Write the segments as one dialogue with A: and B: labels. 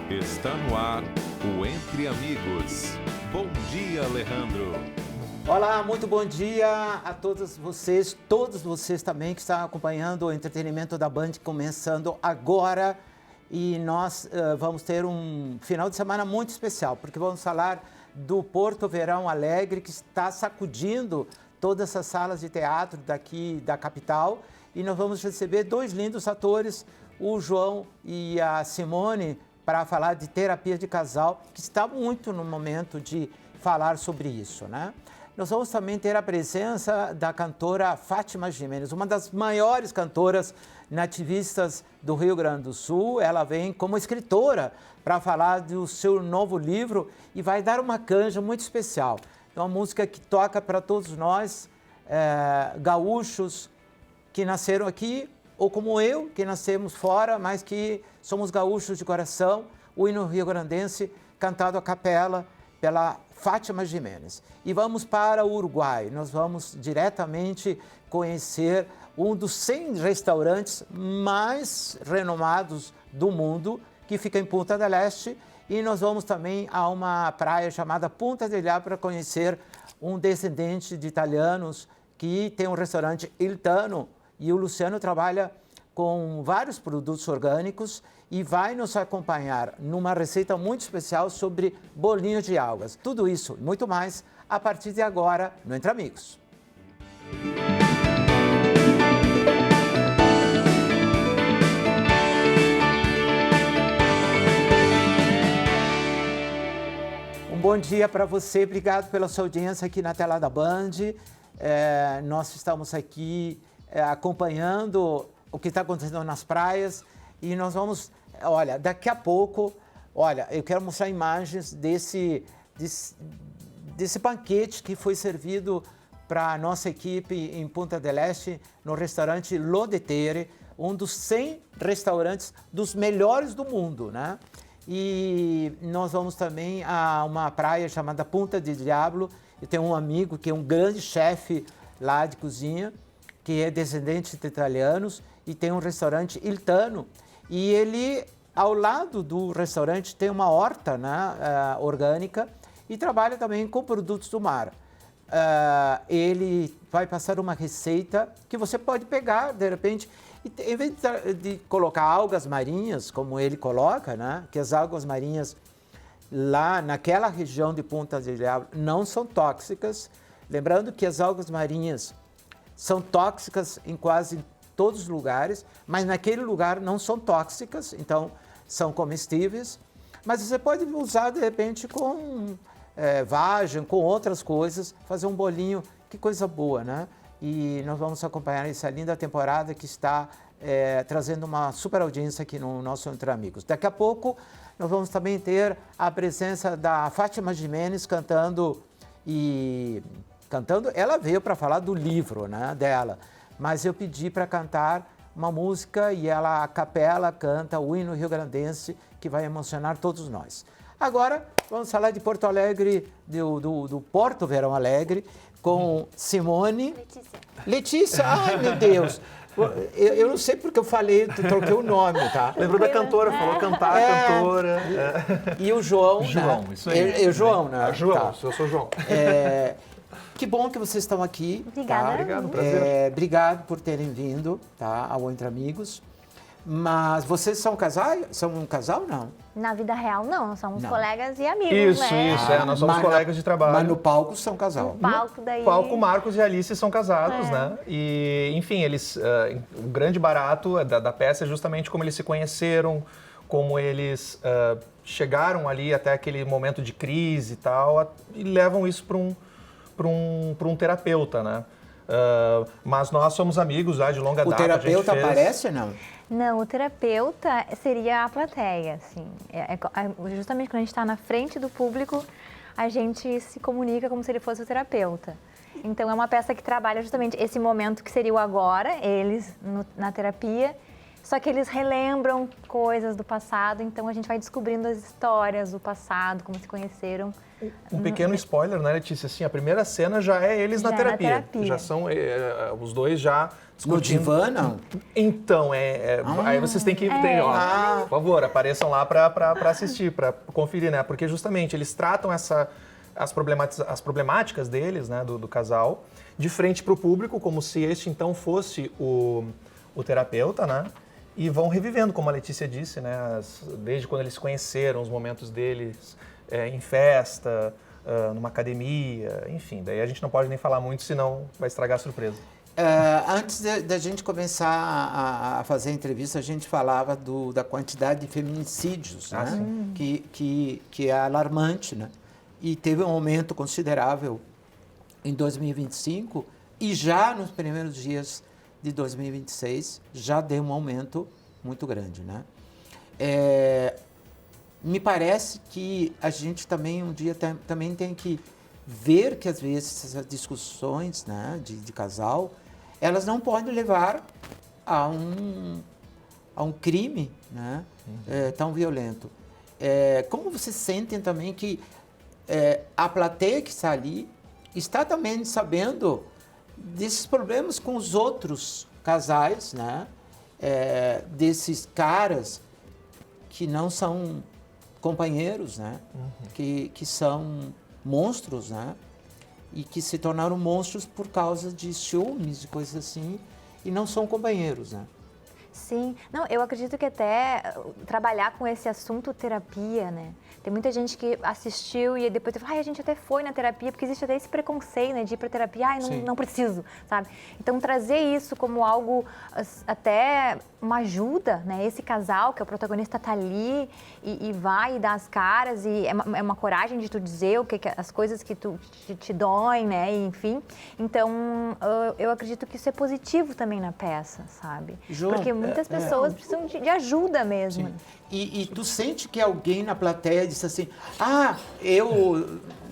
A: Está no ar o Entre Amigos. Bom dia, Alejandro.
B: Olá, muito bom dia a todos vocês também que estão acompanhando o entretenimento da Band começando agora. E nós vamos ter um final de semana muito especial, porque vamos falar do Porto Verão Alegre, que está sacudindo todas essas salas de teatro daqui da capital. E nós vamos receber dois lindos atores, o João e a Simone, para falar de terapia de casal, que está muito no momento de falar sobre isso, né? Nós vamos também ter a presença da cantora Fátima Giménez, uma das maiores cantoras nativistas do Rio Grande do Sul. Ela vem como escritora para falar do seu novo livro e vai dar uma canja muito especial. É uma música que toca para todos nós, gaúchos que nasceram aqui, ou como eu, que nascemos fora, mas que somos gaúchos de coração, o hino rio-grandense cantado a capela pela Fátima Giménez. E vamos para o Uruguai, nós vamos diretamente conhecer um dos 100 restaurantes mais renomados do mundo, que fica em Punta del Este, e nós vamos também a uma praia chamada Punta del Este para conhecer um descendente de italianos que tem um restaurante Il Tano, e o Luciano trabalha com vários produtos orgânicos e vai nos acompanhar numa receita muito especial sobre bolinhos de algas. Tudo isso e muito mais a partir de agora no Entre Amigos. Um bom dia para você, obrigado pela sua audiência aqui na tela da Band. Nós estamos aqui acompanhando o que está acontecendo nas praias e nós vamos, olha, daqui a pouco, olha, eu quero mostrar imagens desse banquete que foi servido para a nossa equipe em Punta del Este, no restaurante Lo de Tere, um dos 100 restaurantes dos melhores do mundo, né? E nós vamos também a uma praia chamada Punta di Diablo, e tem um amigo que é um grande chefe lá de cozinha, que é descendente de italianos, e tem um restaurante Il Tano. E ele, ao lado do restaurante, tem uma horta, né, orgânica e trabalha também com produtos do mar. Ele vai passar uma receita que você pode pegar, de repente, e em vez de colocar algas marinhas, como ele coloca, né, que as algas marinhas lá naquela região de Punta del Diablo não são tóxicas. Lembrando que as algas marinhas são tóxicas em quase todos os lugares, mas naquele lugar não são tóxicas, então são comestíveis. Mas você pode usar, de repente, com vagem, com outras coisas, fazer um bolinho, que coisa boa, né? E nós vamos acompanhar essa linda temporada que está trazendo uma super audiência aqui no nosso Entre Amigos. Daqui a pouco nós vamos também ter a presença da Fátima Giménez cantando, ela veio para falar do livro, né, dela, mas eu pedi para cantar uma música e ela, a capela, canta o hino rio-grandense, que vai emocionar todos nós. Agora, vamos falar de Porto Alegre, do Porto Verão Alegre, com Simone. Letícia, ai meu Deus! Eu não sei porque eu falei, troquei o nome, tá?
C: Lembrou da cantora, falou cantar, cantora.
B: E o João,
C: João,
B: né?
C: isso aí.
B: O João, né?
C: João,
B: tá.
C: eu sou o João.
B: Que bom que vocês estão aqui.
D: Obrigada.
B: Tá?
C: Obrigado, prazer.
B: Obrigado por terem vindo, tá, ao Entre Amigos. Mas vocês são casais? São um casal, não?
D: Na vida real, não. Nós somos
B: Não.
D: colegas e amigos,
C: Isso,
D: né?
C: nós somos colegas de trabalho.
B: Mas no palco são casal.
D: No palco, daí...
C: No palco, Marcos e Alice são casados, né? E, enfim, eles, o grande barato da peça é justamente como eles se conheceram, como eles chegaram ali até aquele momento de crise e tal, e levam isso para um terapeuta, né? Mas nós somos amigos já de longa data.
B: O terapeuta aparece ou não?
D: Não, o terapeuta seria a plateia, assim. Justamente quando a gente está na frente do público, a gente se comunica como se ele fosse o terapeuta. Então, é uma peça que trabalha justamente esse momento que seria o agora, eles na terapia, Só que eles relembram coisas do passado, então a gente vai descobrindo as histórias do passado, como se conheceram.
C: Um pequeno spoiler, né, Letícia? Assim, a primeira cena já é eles na
D: Já é na
C: terapia.
D: terapia.
C: Já são os dois já
B: No
C: discutindo.
B: divã, não?
C: Então, aí vocês têm que... por favor, apareçam lá para assistir, para conferir, né? Porque justamente eles tratam as problemáticas deles, né, do casal, de frente para o público, como se este então fosse o terapeuta, né? E vão revivendo, como a Letícia disse, né? Desde quando eles se conheceram, os momentos deles em festa, numa academia, enfim. Daí a gente não pode nem falar muito, senão vai estragar a surpresa.
B: Antes da gente começar a fazer a entrevista, a gente falava da quantidade de feminicídios, né? Que é alarmante, né? E teve um aumento considerável em 2025 e já nos primeiros dias de 2026 já deu um aumento muito grande, né? Me parece que a gente também um dia também tem que ver que às vezes essas discussões, né, de casal, elas não podem levar a um crime, né, tão violento. Como vocês sentem também que a plateia que está ali está também sabendo desses problemas com os outros casais, né, desses caras que não são companheiros, né, que são monstros, né, e que se tornaram monstros por causa de ciúmes e coisas assim, e não são companheiros, né?
D: Sim, não, eu acredito que até trabalhar com esse assunto terapia, né? Tem muita gente que assistiu e depois fala, a gente até foi na terapia, porque existe até esse preconceito, né, de ir para terapia, não preciso, sabe? Então trazer isso como algo, até uma ajuda, né? Esse casal, que é o protagonista, tá ali e vai e dá as caras, e é uma coragem de tu dizer as coisas que te doem, né? E, enfim, então eu acredito que isso é positivo também na peça, sabe? Porque muitas pessoas precisam de ajuda mesmo.
B: Sim. E tu sente que alguém na plateia disse assim,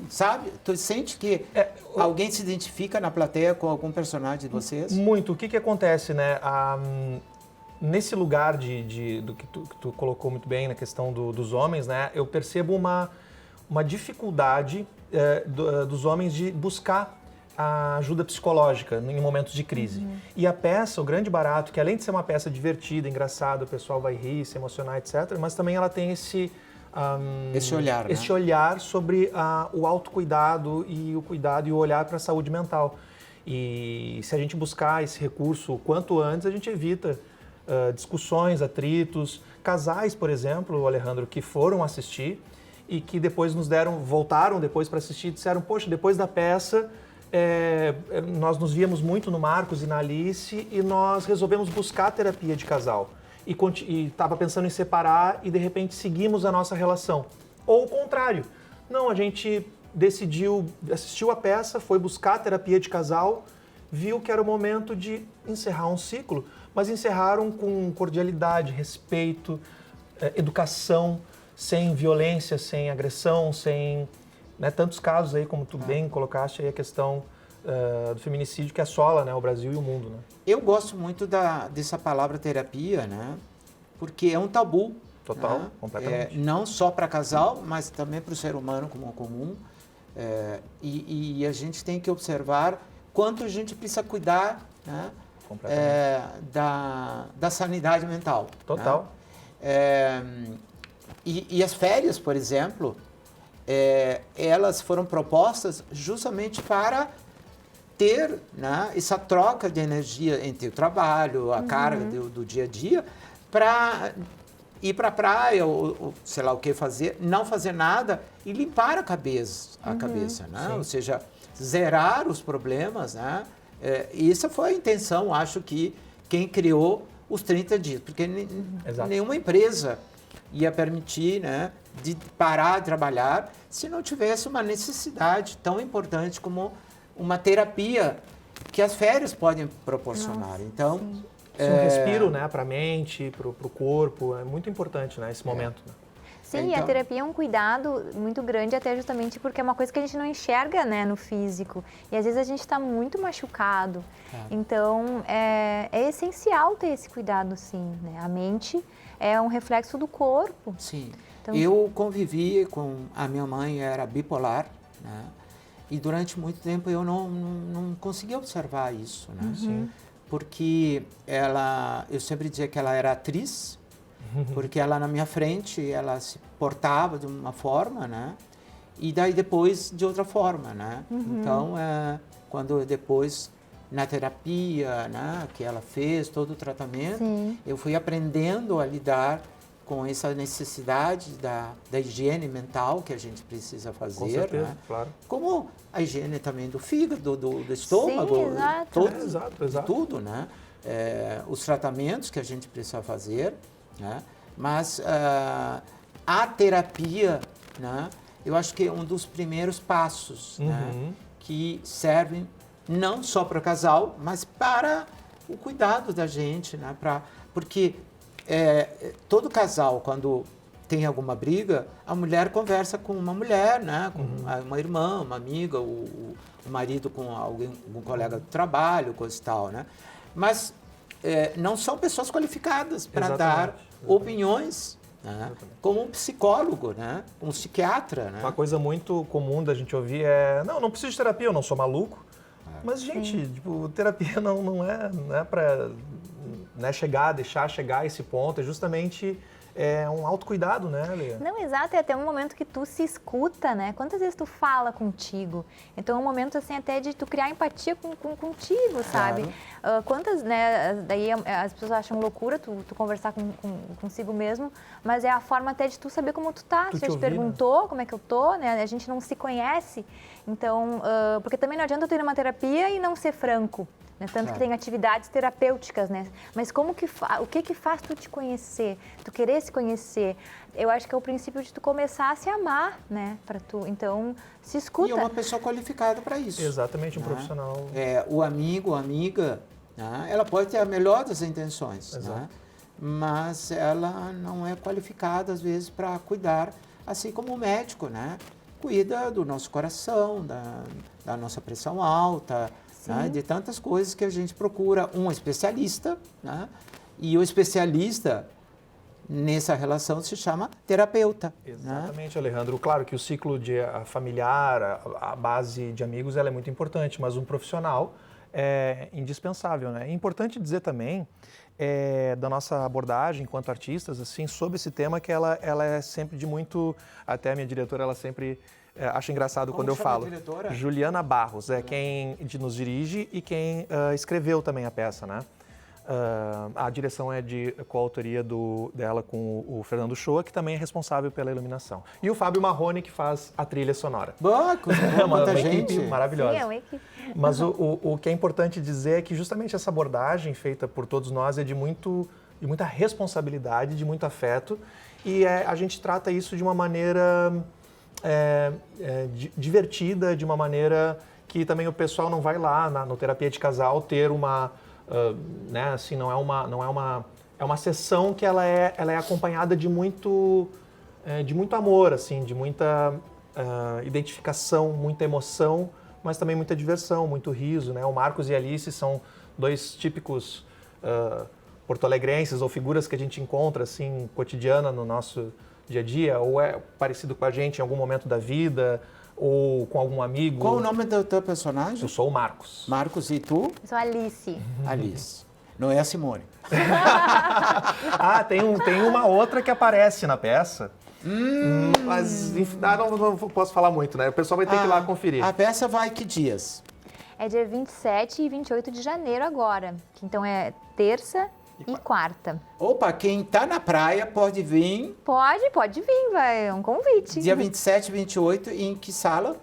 B: sabe? Tu sente que alguém se identifica na plateia com algum personagem de vocês?
C: Muito. O que acontece, né? Nesse lugar do que tu colocou muito bem na questão dos homens, né? Eu percebo uma dificuldade dos homens de buscar a ajuda psicológica em momentos de crise. E a peça, o grande barato, que além de ser uma peça divertida, engraçada, o pessoal vai rir, se emocionar, etc., mas também ela tem esse
B: olhar, né?
C: Esse olhar sobre o autocuidado e o cuidado e o olhar para a saúde mental. E se a gente buscar esse recurso o quanto antes, a gente evita discussões, atritos. Casais, por exemplo, Alejandro, que foram assistir e que depois voltaram depois para assistir e disseram, poxa, depois da peça, nós nos víamos muito no Marcos e na Alice e nós resolvemos buscar terapia de casal. E estava pensando em separar e de repente seguimos a nossa relação. Ou o contrário. Não, a gente assistiu a peça, foi buscar terapia de casal, viu que era o momento de encerrar um ciclo, mas encerraram com cordialidade, respeito, educação, sem violência, sem agressão, sem... Né, tantos casos aí, como tu bem colocaste, aí a questão do feminicídio que assola, né, o Brasil e o mundo. Né?
B: Eu gosto muito dessa palavra terapia, né? Porque é um tabu.
C: Total,
B: né?
C: completamente.
B: Não só para casal, mas também para o ser humano como comum. E a gente tem que observar quanto a gente precisa cuidar, né? Da sanidade mental.
C: Total.
B: Né? E as férias, por exemplo, elas foram propostas justamente para ter, né, essa troca de energia entre o trabalho, a carga do dia a dia, para ir para a praia, ou sei lá o que fazer, não fazer nada e limpar a cabeça, né? Ou seja, zerar os problemas, né? Essa foi a intenção, acho que quem criou os 30 dias, porque nenhuma empresa ia permitir, né, de parar de trabalhar se não tivesse uma necessidade tão importante como uma terapia que as férias podem proporcionar. Então,
C: um respiro, né, para a mente, para o corpo, é muito importante, né, esse momento. Né?
D: Sim,
B: Então-
D: a terapia é um cuidado muito grande, até justamente porque é uma coisa que a gente não enxerga, né, no físico. E às vezes a gente está muito machucado. Então, é essencial ter esse cuidado, sim, né? A mente é um reflexo do corpo.
B: Sim.
D: Então-
B: Eu convivi com... A minha mãe era bipolar, né? E durante muito tempo eu não conseguia observar isso, né?
C: Sim.
B: Porque eu sempre dizia que ela era atriz, porque ela na minha frente, ela se portava de uma forma, né? E daí depois de outra forma, né? Então, quando depois na terapia, né, que ela fez todo o tratamento,
D: Sim.
B: eu fui aprendendo a lidar com essa necessidade da higiene mental que a gente precisa fazer,
C: Com certeza,
B: né?
C: claro.
B: Como a higiene também do fígado, do estômago,
D: Sim, exato.
B: todo,
C: Exato.
B: tudo, né? Os tratamentos que a gente precisa fazer, né? Mas a terapia, né? Eu acho que é um dos primeiros passos, né? Que servem não só para o casal, mas para o cuidado da gente, né? Porque todo casal, quando tem alguma briga, a mulher conversa com uma mulher, né? Com uma irmã, uma amiga, o marido com alguém, um colega do trabalho, coisa e tal, né? Mas não são pessoas qualificadas para dar opiniões, né? Como um psicólogo, né? Como um psiquiatra, né?
C: Uma coisa muito comum da gente ouvir é: não preciso de terapia, eu não sou maluco. Mas, gente, tipo, terapia não é para deixar chegar a esse ponto, é justamente um autocuidado, né, Lê?
D: Não, exato, é até um momento que tu se escuta, né? Quantas vezes tu fala contigo? Então é um momento, assim, até de tu criar empatia contigo, sabe? Quantas, né, daí as pessoas acham loucura tu conversar consigo mesmo, mas é a forma até de tu saber como tu tá.
C: Tu
D: Você
C: te
D: já te
C: ouvir,
D: perguntou como é que eu tô, né? A gente não se conhece, então, porque também não adianta tu ir numa terapia e não ser franco. Né? Tanto que tem atividades terapêuticas, né? Mas o que faz tu te conhecer, tu querer se conhecer? Eu acho que é o princípio de tu começar a se amar, né? Para tu, então, se escuta.
B: E é uma pessoa qualificada para isso.
C: Exatamente, um profissional.
B: O amigo, a amiga, né? Ela pode ter a melhor das intenções, né? Mas ela não é qualificada, às vezes, para cuidar, assim como o médico, né? Cuida do nosso coração, da nossa pressão alta, né? De tantas coisas que a gente procura um especialista, né? E o especialista nessa relação se chama terapeuta.
C: Exatamente, né? Alejandro. Claro que o ciclo familiar, a base de amigos, ela é muito importante, mas um profissional é indispensável, né? É importante dizer também da nossa abordagem enquanto artistas, assim, sobre esse tema, que ela é sempre de muito... Até a minha diretora, ela sempre... acho engraçado quando eu falo. Juliana Barros é quem nos dirige e quem escreveu também a peça, né? A direção é de coautoria dela com o Fernando Shoa, que também é responsável pela iluminação. E o Fábio Marrone, que faz a trilha sonora.
B: É
C: uma equipe maravilhosa.
D: Sim, é uma equipe.
C: Mas o que é importante dizer é que justamente essa abordagem feita por todos nós é de muita responsabilidade, de muito afeto, e a gente trata isso de uma maneira divertida, de uma maneira que também o pessoal não vai lá no terapia de casal ter uma... né, assim, não é uma sessão que ela é acompanhada de muito amor, assim, de muita identificação, muita emoção, mas também muita diversão, muito riso, né? O Marcos e a Alice são dois típicos porto-alegrenses ou figuras que a gente encontra assim cotidiana no nosso dia a dia, ou é parecido com a gente em algum momento da vida, ou com algum amigo.
B: Qual o nome do teu personagem?
C: Eu sou o Marcos.
B: Marcos, e tu?
D: Eu sou a Alice.
B: Alice. Não é a Simone.
C: Tem uma outra que aparece na peça. Mas enfim, não posso falar muito, né? O pessoal vai ter que ir lá conferir.
B: A peça vai que dias?
D: É dia 27 e 28 de janeiro agora. Então é terça e quarta.
B: Opa, quem tá na praia pode vir.
D: Pode vir, vai. É um convite.
B: Dia 27 e 28, em que sala?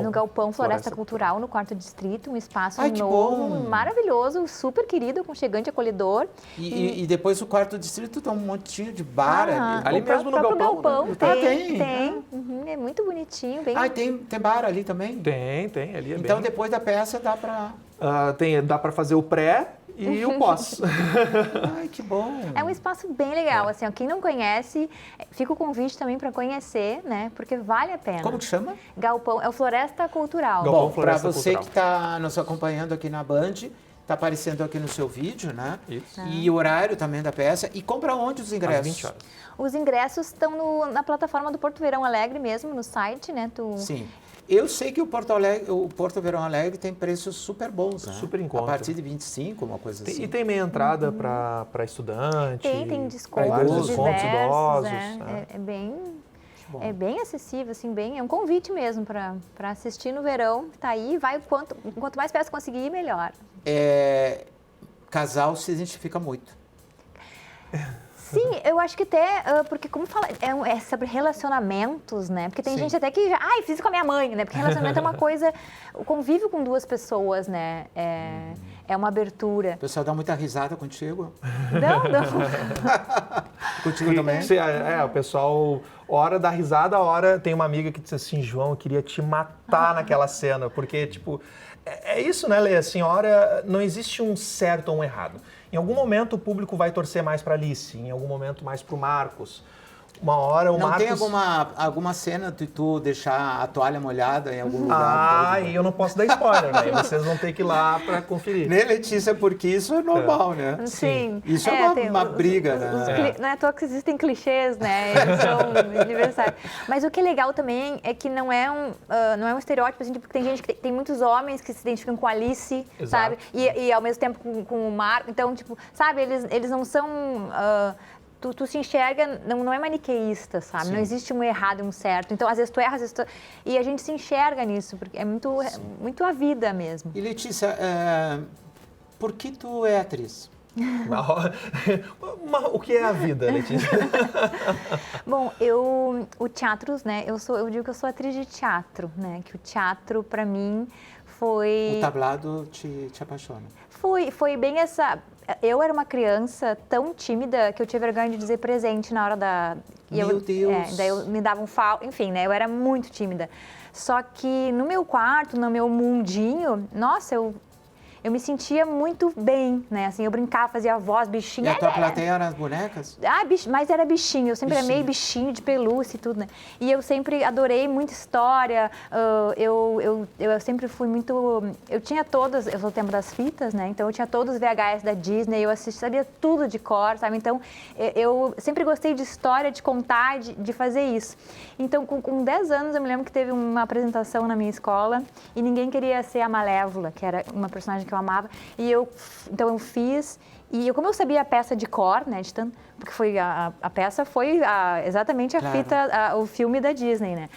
C: No
D: Galpão Floresta Cultural, no 4º Distrito, um espaço
B: Ai, que
D: novo,
B: bom.
D: maravilhoso, super querido, aconchegante, acolhedor.
B: E depois o 4º Distrito tem um montinho de bar ali.
C: Ali mesmo no Galpão, né?
D: Tem. Uhum, é muito bonitinho, bem...
B: Tem bar ali também?
C: Tem, ali é
B: Então
C: bem...
B: depois da peça dá pra...
C: dá para fazer o pré e o pós.
B: Ai, que bom.
D: É um espaço bem legal, assim, ó, quem não conhece, fica o convite também para conhecer, né? Porque vale a pena.
B: Como que chama?
D: Galpão, é o Floresta Cultural.
C: Galpão
B: Bom, para
C: Floresta
B: você
C: Cultural.
B: que está nos acompanhando aqui na Band, está aparecendo aqui no seu vídeo, né?
C: Isso.
B: E o horário também da peça. E compra onde os ingressos?
C: Às 20 horas.
D: Os ingressos estão na plataforma do Porto Verão Alegre mesmo, no site, né?
B: Sim. Eu sei que o Porto Verão Alegre tem preços super bons, né?
C: Super em conta.
B: A partir de 25, uma coisa assim.
C: E tem meia entrada para estudante.
D: Tem descontos
C: vários
B: idosos.
C: descontos
D: diversos,
C: idosos.
D: né?
B: Bom.
D: É bem acessível, assim, é um convite mesmo para assistir no verão. Tá aí, vai quanto mais peças conseguir, melhor.
B: Casal se identifica muito.
D: Sim, eu acho que até, porque como fala, é sobre relacionamentos, né? Porque tem
B: Sim.
D: gente até que já, fiz isso com a minha mãe, né? Porque relacionamento é uma coisa, o convívio com duas pessoas, né? É uma abertura.
B: O pessoal dá muita risada contigo.
D: Não.
B: Contigo também?
C: O pessoal, hora da risada, hora tem uma amiga que diz assim, João, eu queria te matar naquela cena, porque, tipo, é isso, né, Lê? Assim, hora, não existe um certo ou um errado. Em algum momento o público vai torcer mais para Alice, em algum momento mais para o Marcos. Uma hora o
B: Não
C: Marcos...
B: tem alguma cena de tu deixar a toalha molhada em algum lugar?
C: E eu não posso dar spoiler, né? Vocês vão ter que ir lá para conferir.
B: Né, Letícia? Porque isso é normal, né?
D: Sim.
B: Isso é uma briga, né?
D: Não é à toa que existem clichês, né? Eles são universais. Mas o que é legal também é que não é um estereótipo, assim, porque tem gente que tem muitos homens que se identificam com a Alice,
C: Exato.
D: sabe? E ao mesmo tempo com o Marco. Então, tipo, sabe? Eles não são... Tu se enxerga, não é maniqueísta, sabe?
B: Sim.
D: Não existe um errado e um certo. Então, às vezes tu erra, às vezes tu... E a gente se enxerga nisso, porque é muito a vida mesmo.
B: E Letícia, por que tu é atriz?
C: O que é a vida, Letícia?
D: Bom, o teatro, né? Eu digo que eu sou atriz de teatro, né? Que o teatro, para mim, foi...
B: O tablado te apaixona?
D: Foi bem essa... Eu era uma criança tão tímida que eu tinha vergonha de dizer presente na hora da...
B: Meu Deus!
D: Daí eu me dava um falso... Enfim, né? Eu era muito tímida. Só que no meu quarto, no meu mundinho, nossa, eu me sentia muito bem, né? Assim, eu brincava, fazia voz, bichinho.
B: E a tua plateia eram as bonecas?
D: Mas era bichinho, eu sempre amei bichinho de pelúcia e tudo, né? E eu sempre adorei muita história, eu sempre fui muito... Eu tinha todas, eu sou do tempo das fitas, né? Então eu tinha todos os VHS da Disney, eu sabia tudo de cor, sabe? Então eu sempre gostei de história, de contar, de fazer isso. Então com 10 anos eu me lembro que teve uma apresentação na minha escola e ninguém queria ser a Malévola, que era uma personagem que eu amava, então eu fiz, e como eu sabia a peça de cor, né, porque foi a peça foi exatamente a fita, o filme da Disney, né,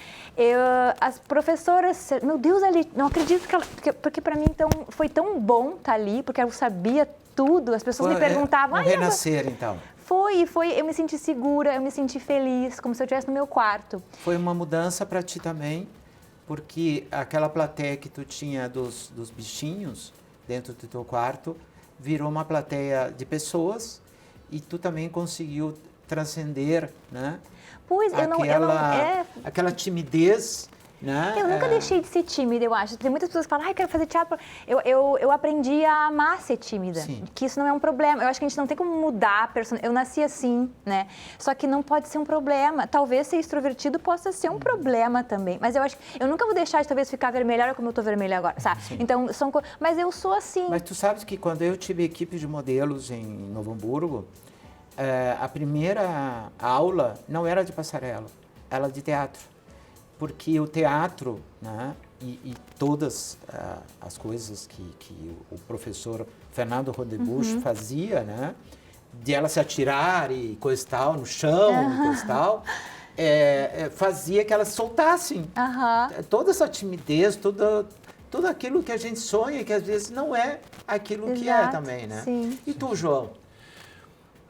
D: as professoras, meu Deus, ali, não acredito que ela, porque para mim então foi tão bom estar ali, porque eu sabia tudo, as pessoas me perguntavam...
B: renascer, então.
D: Foi, eu me senti segura, eu me senti feliz, como se eu estivesse no meu quarto.
B: Foi uma mudança para ti também, porque aquela plateia que tu tinha dos bichinhos dentro do teu quarto virou uma plateia de pessoas e tu também conseguiu transcender, né?
D: Pois,
B: aquela timidez, né?
D: Eu nunca deixei de ser tímida, eu acho. Tem muitas pessoas que falam, quero fazer teatro. Eu aprendi a amar ser tímida,
B: Sim.
D: que isso não é um problema. Eu acho que a gente não tem como mudar a personalidade. Eu nasci assim, né? Só que não pode ser um problema. Talvez ser extrovertido possa ser um problema também. Mas eu acho que eu nunca vou deixar de talvez ficar vermelha como eu tô vermelha agora, sabe?
B: Sim.
D: Então, mas eu sou assim.
B: Mas tu sabes que quando eu tive equipe de modelos em Novo Hamburgo, a primeira aula não era de passarela, era de teatro. Porque o teatro, né, e todas as coisas que o professor Fernando Rodebusch fazia, né, de ela se atirar e coisa e tal, no chão, e coisa e tal, fazia que elas soltassem toda essa timidez, tudo aquilo que a gente sonha e que às vezes não é aquilo que é também, né?
D: Sim.
B: E tu, João?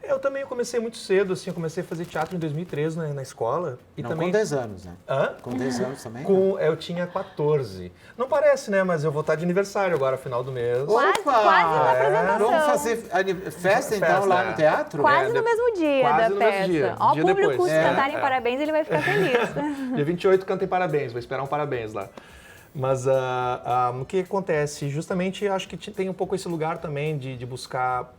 C: Eu também comecei muito cedo, assim, eu comecei a fazer teatro em 2003 na escola. E
B: Não,
C: também...
B: com 10 anos, né?
C: Hã?
B: Com 10 anos também?
C: Eu tinha 14. Não parece, né? Mas eu vou estar de aniversário agora, final do mês.
D: Quase na apresentação.
B: Vamos fazer festa então lá no teatro?
D: Quase no mesmo dia
C: quase
D: da
C: no mesmo
D: peça.
C: dia,
D: Ó, o
C: dia
D: público
C: depois.
D: se cantarem parabéns, ele vai ficar feliz.
C: Dia 28 cantem parabéns, vou esperar um parabéns lá. Mas o que acontece? Justamente acho que tem um pouco esse lugar também de buscar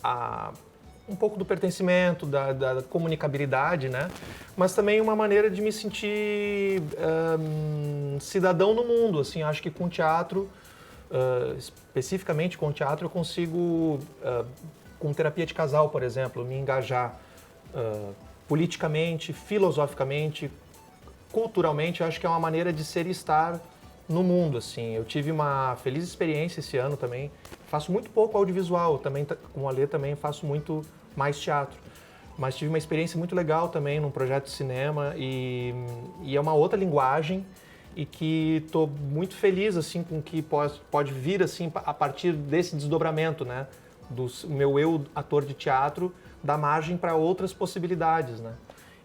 C: um pouco do pertencimento, da comunicabilidade, né? Mas também uma maneira de me sentir cidadão no mundo. Assim, acho que com teatro, especificamente com teatro, eu consigo, com terapia de casal, por exemplo, me engajar politicamente, filosoficamente, culturalmente. Acho que é uma maneira de ser e estar no mundo, assim. Eu tive uma feliz experiência esse ano também. Faço muito pouco audiovisual, também com a Lê também faço muito mais teatro. Mas tive uma experiência muito legal também num projeto de cinema e é uma outra linguagem e que estou muito feliz assim com que pode vir assim a partir desse desdobramento, né, do meu eu ator de teatro, dar margem para outras possibilidades, né?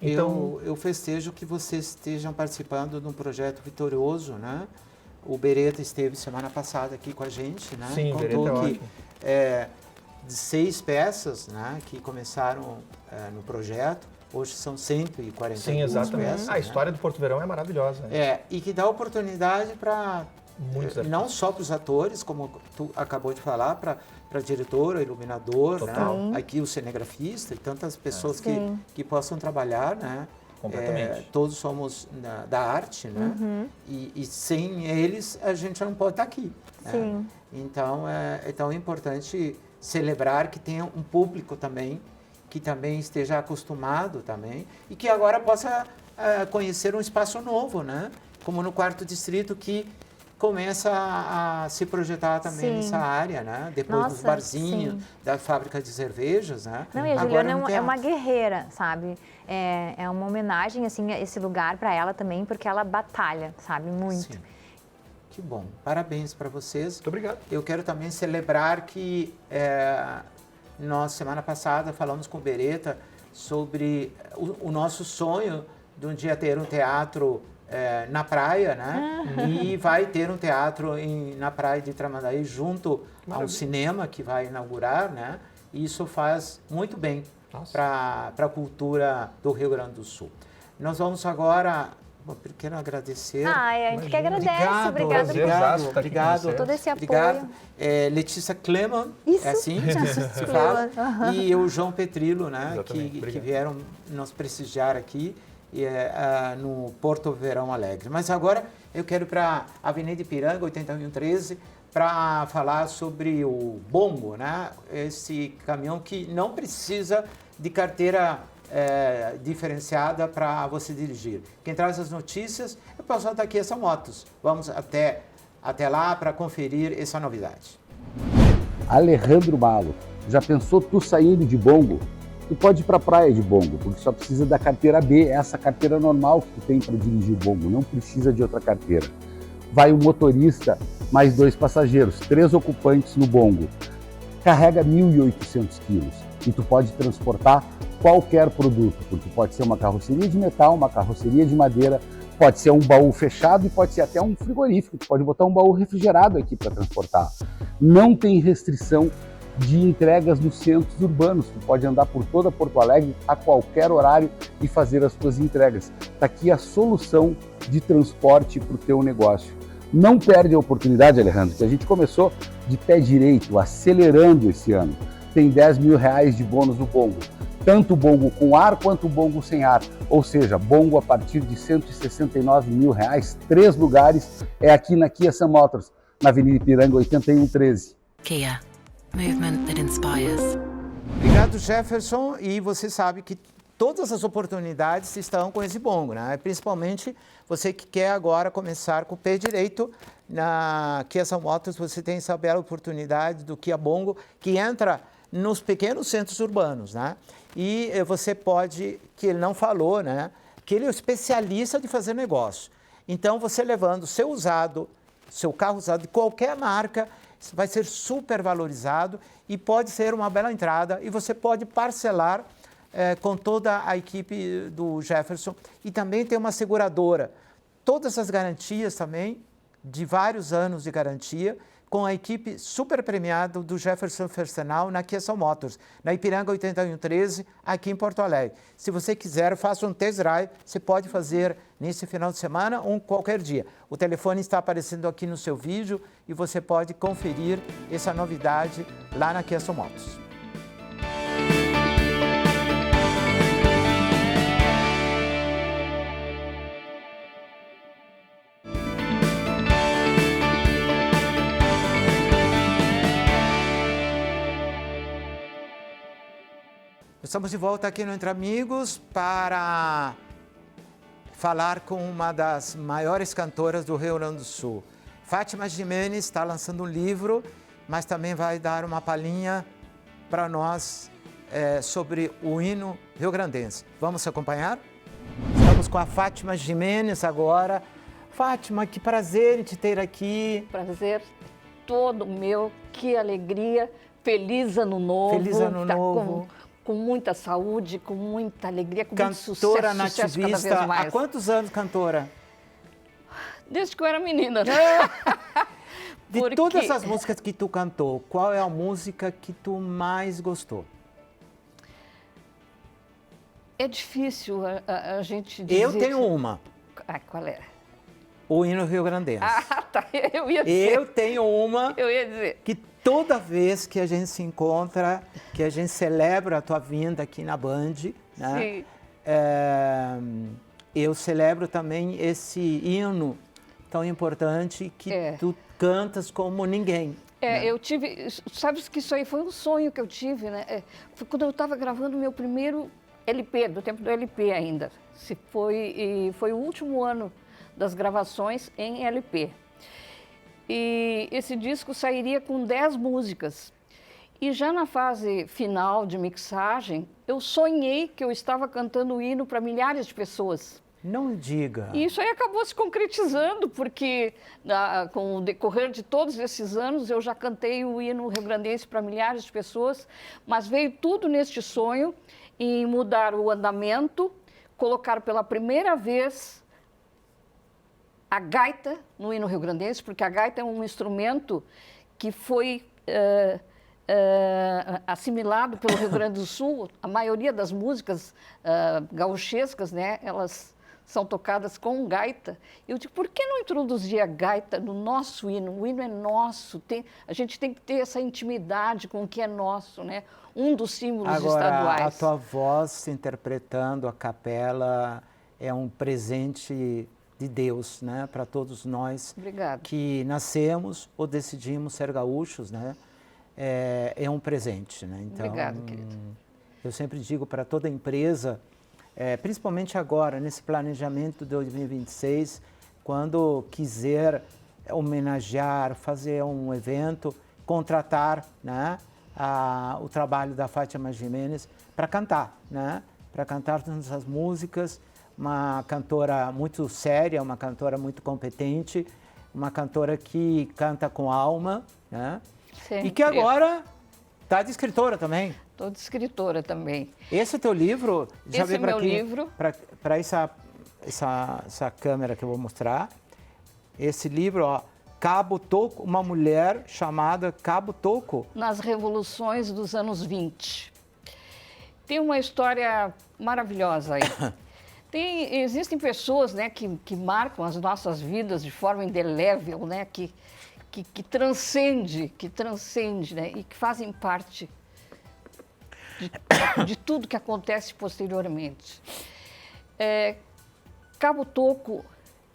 B: Então eu festejo que vocês estejam participando de um projeto vitorioso, né? O Beretta esteve semana passada aqui com a gente, né?
C: Sim,
B: contou
C: Beretta é
B: que
C: ótimo.
B: De 6 peças, né, que começaram no projeto, hoje são 142
C: Sim, exatamente.
B: peças.
C: A história do Porto Verão é maravilhosa. Né?
B: E que dá oportunidade para não só para os atores, como tu acabou de falar, para a diretora, iluminador, né? Aqui o cinegrafista e tantas pessoas que possam trabalhar, né?
C: Completamente.
B: Todos somos da arte, né? E sem eles a gente não pode estar aqui.
D: Sim.
B: Né? Então é tão importante celebrar que tenha um público também que também esteja acostumado também e que agora possa conhecer um espaço novo, né? Como no Quarto Distrito, que começa a se projetar também nessa área, né? Depois dos barzinhos, da fábrica de cervejas, né?
D: Não, e a Juliana é uma guerreira, sabe? É uma homenagem, assim, a esse lugar para ela também, porque ela batalha, sabe? Muito.
B: Sim. Que bom. Parabéns para vocês.
C: Muito obrigado.
B: Eu quero também celebrar que nós, semana passada, falamos com o Beretta sobre o nosso sonho de um dia ter um teatro na praia, né? E vai ter um teatro na praia de Tramandaí junto ao cinema que vai inaugurar, né? E isso faz muito bem para a cultura do Rio Grande do Sul. Nós vamos agora... Quero agradecer.
D: A gente que agradece.
B: Obrigado.
D: Por todo esse apoio.
B: Obrigado. Letícia Kleman, é assim que se fala. E o João Petrilo, né, que vieram nos prestigiar aqui no Porto Verão Alegre. Mas agora eu quero ir para a Avenida Ipiranga, 8113, para falar sobre o Bongo, né? Esse caminhão que não precisa de carteira diferenciada para você dirigir. Quem traz as notícias é o pessoal da Kia Motos. Vamos até lá para conferir essa novidade.
E: Alejandro Malo, já pensou tu saindo de Bongo? Tu pode ir para a praia de Bongo, porque só precisa da carteira B, essa carteira normal que tu tem para dirigir o Bongo, não precisa de outra carteira. Vai o motorista mais 2 passageiros, 3 ocupantes no Bongo. Carrega 1.800 quilos e tu pode transportar qualquer produto, porque pode ser uma carroceria de metal, uma carroceria de madeira, pode ser um baú fechado e pode ser até um frigorífico, tu pode botar um baú refrigerado aqui para transportar. Não tem restrição de entregas nos centros urbanos, tu pode andar por toda Porto Alegre a qualquer horário e fazer as tuas entregas. Está aqui a solução de transporte para o teu negócio. Não perde a oportunidade, Alejandro, que a gente começou de pé direito, acelerando esse ano. Tem R$10 mil de bônus no Bongo. Tanto o Bongo com ar quanto o Bongo sem ar. Ou seja, Bongo a partir de R$169 mil, 3 lugares, é aqui na Kia Motors, na Avenida Ipiranga 8113.
F: Kia, movement that inspires.
B: Obrigado, Jefferson. E você sabe que todas as oportunidades estão com esse Bongo, né? Principalmente você que quer agora começar com o pé direito na Kia Motors, você tem essa bela oportunidade do Kia Bongo, que entra nos pequenos centros urbanos, né? E você pode, que ele não falou, né? Que ele é o especialista de fazer negócio. Então, você levando seu carro usado de qualquer marca, vai ser super valorizado e pode ser uma bela entrada e você pode parcelar com toda a equipe do Jefferson e também tem uma seguradora. Todas as garantias também, de vários anos de garantia, com a equipe super premiada do Jefferson Fersenal na Kia Soul Motors, na Ipiranga 8113, aqui em Porto Alegre. Se você quiser, faça um test drive, você pode fazer nesse final de semana ou qualquer dia. O telefone está aparecendo aqui no seu vídeo e você pode conferir essa novidade lá na Kia Soul Motors. Estamos de volta aqui no Entre Amigos para falar com uma das maiores cantoras do Rio Grande do Sul. Fátima Giménez está lançando um livro, mas também vai dar uma palhinha para nós sobre o hino rio-grandense. Vamos acompanhar? Estamos com a Fátima Giménez agora. Fátima, que prazer em te ter aqui.
G: Prazer todo meu, que alegria. Feliz ano novo.
B: Feliz ano novo.
G: Com muita saúde, com muita alegria, com muito sucesso.
B: Cantora
G: sucesso cada
B: nativista,
G: vez mais.
B: há quantos anos cantora?
G: Desde que eu era menina. Né?
B: De todas as músicas que tu cantou, qual é a música que tu mais gostou?
G: É difícil a gente dizer...
B: Eu tenho uma.
G: Ah, qual é?
B: O hino rio-grandense.
G: Ah, tá. Eu ia dizer.
B: Eu tenho uma
G: Eu ia dizer.
B: que toda vez que a gente se encontra, que a gente celebra a tua vinda aqui na Band, né?
G: Sim.
B: Eu celebro também esse hino tão importante que tu cantas como ninguém. Né?
G: Eu tive... Sabes que isso aí foi um sonho que eu tive, né? Foi quando eu estava gravando o meu primeiro LP, do tempo do LP ainda. Foi o último ano das gravações em LP. E esse disco sairia com 10 músicas. E já na fase final de mixagem, eu sonhei que eu estava cantando o hino para milhares de pessoas.
B: Não diga.
G: E isso aí acabou se concretizando, porque com o decorrer de todos esses anos, eu já cantei o hino rio-grandense para milhares de pessoas, mas veio tudo neste sonho em mudar o andamento, colocar pela primeira vez a gaita no hino rio-grandense, porque a gaita é um instrumento que foi assimilado pelo Rio Grande do Sul. A maioria das músicas gauchescas, né, elas são tocadas com gaita. Eu digo, por que não introduzir a gaita no nosso hino? O hino é nosso, a gente tem que ter essa intimidade com o que é nosso, né? Um dos símbolos estaduais.
B: A tua voz interpretando a capela é um presente de Deus, né, para todos nós.
G: Obrigada.
B: Que nascemos ou decidimos ser gaúchos, né? É um presente, né? Então,
G: obrigada, querido.
B: Eu sempre digo para toda empresa, principalmente agora, nesse planejamento de 2026, quando quiser homenagear, fazer um evento, contratar, né, o trabalho da Fátima Giménez para cantar, né? Para cantar todas as músicas. Uma cantora muito séria, uma cantora muito competente, uma cantora que canta com alma, né?
G: Sempre.
B: E que agora está de escritora também.
G: Estou de escritora também.
B: Esse é teu livro? Já
G: Esse é meu livro.
B: Para essa câmera que eu vou mostrar. Esse livro, ó, Cabo Toco, uma mulher chamada Cabo Toco.
G: Nas revoluções dos anos 20. Tem uma história maravilhosa aí. Existem pessoas, né, que marcam as nossas vidas de forma indelével, né, que transcende, né, e que fazem parte de tudo que acontece posteriormente. Cabo Toco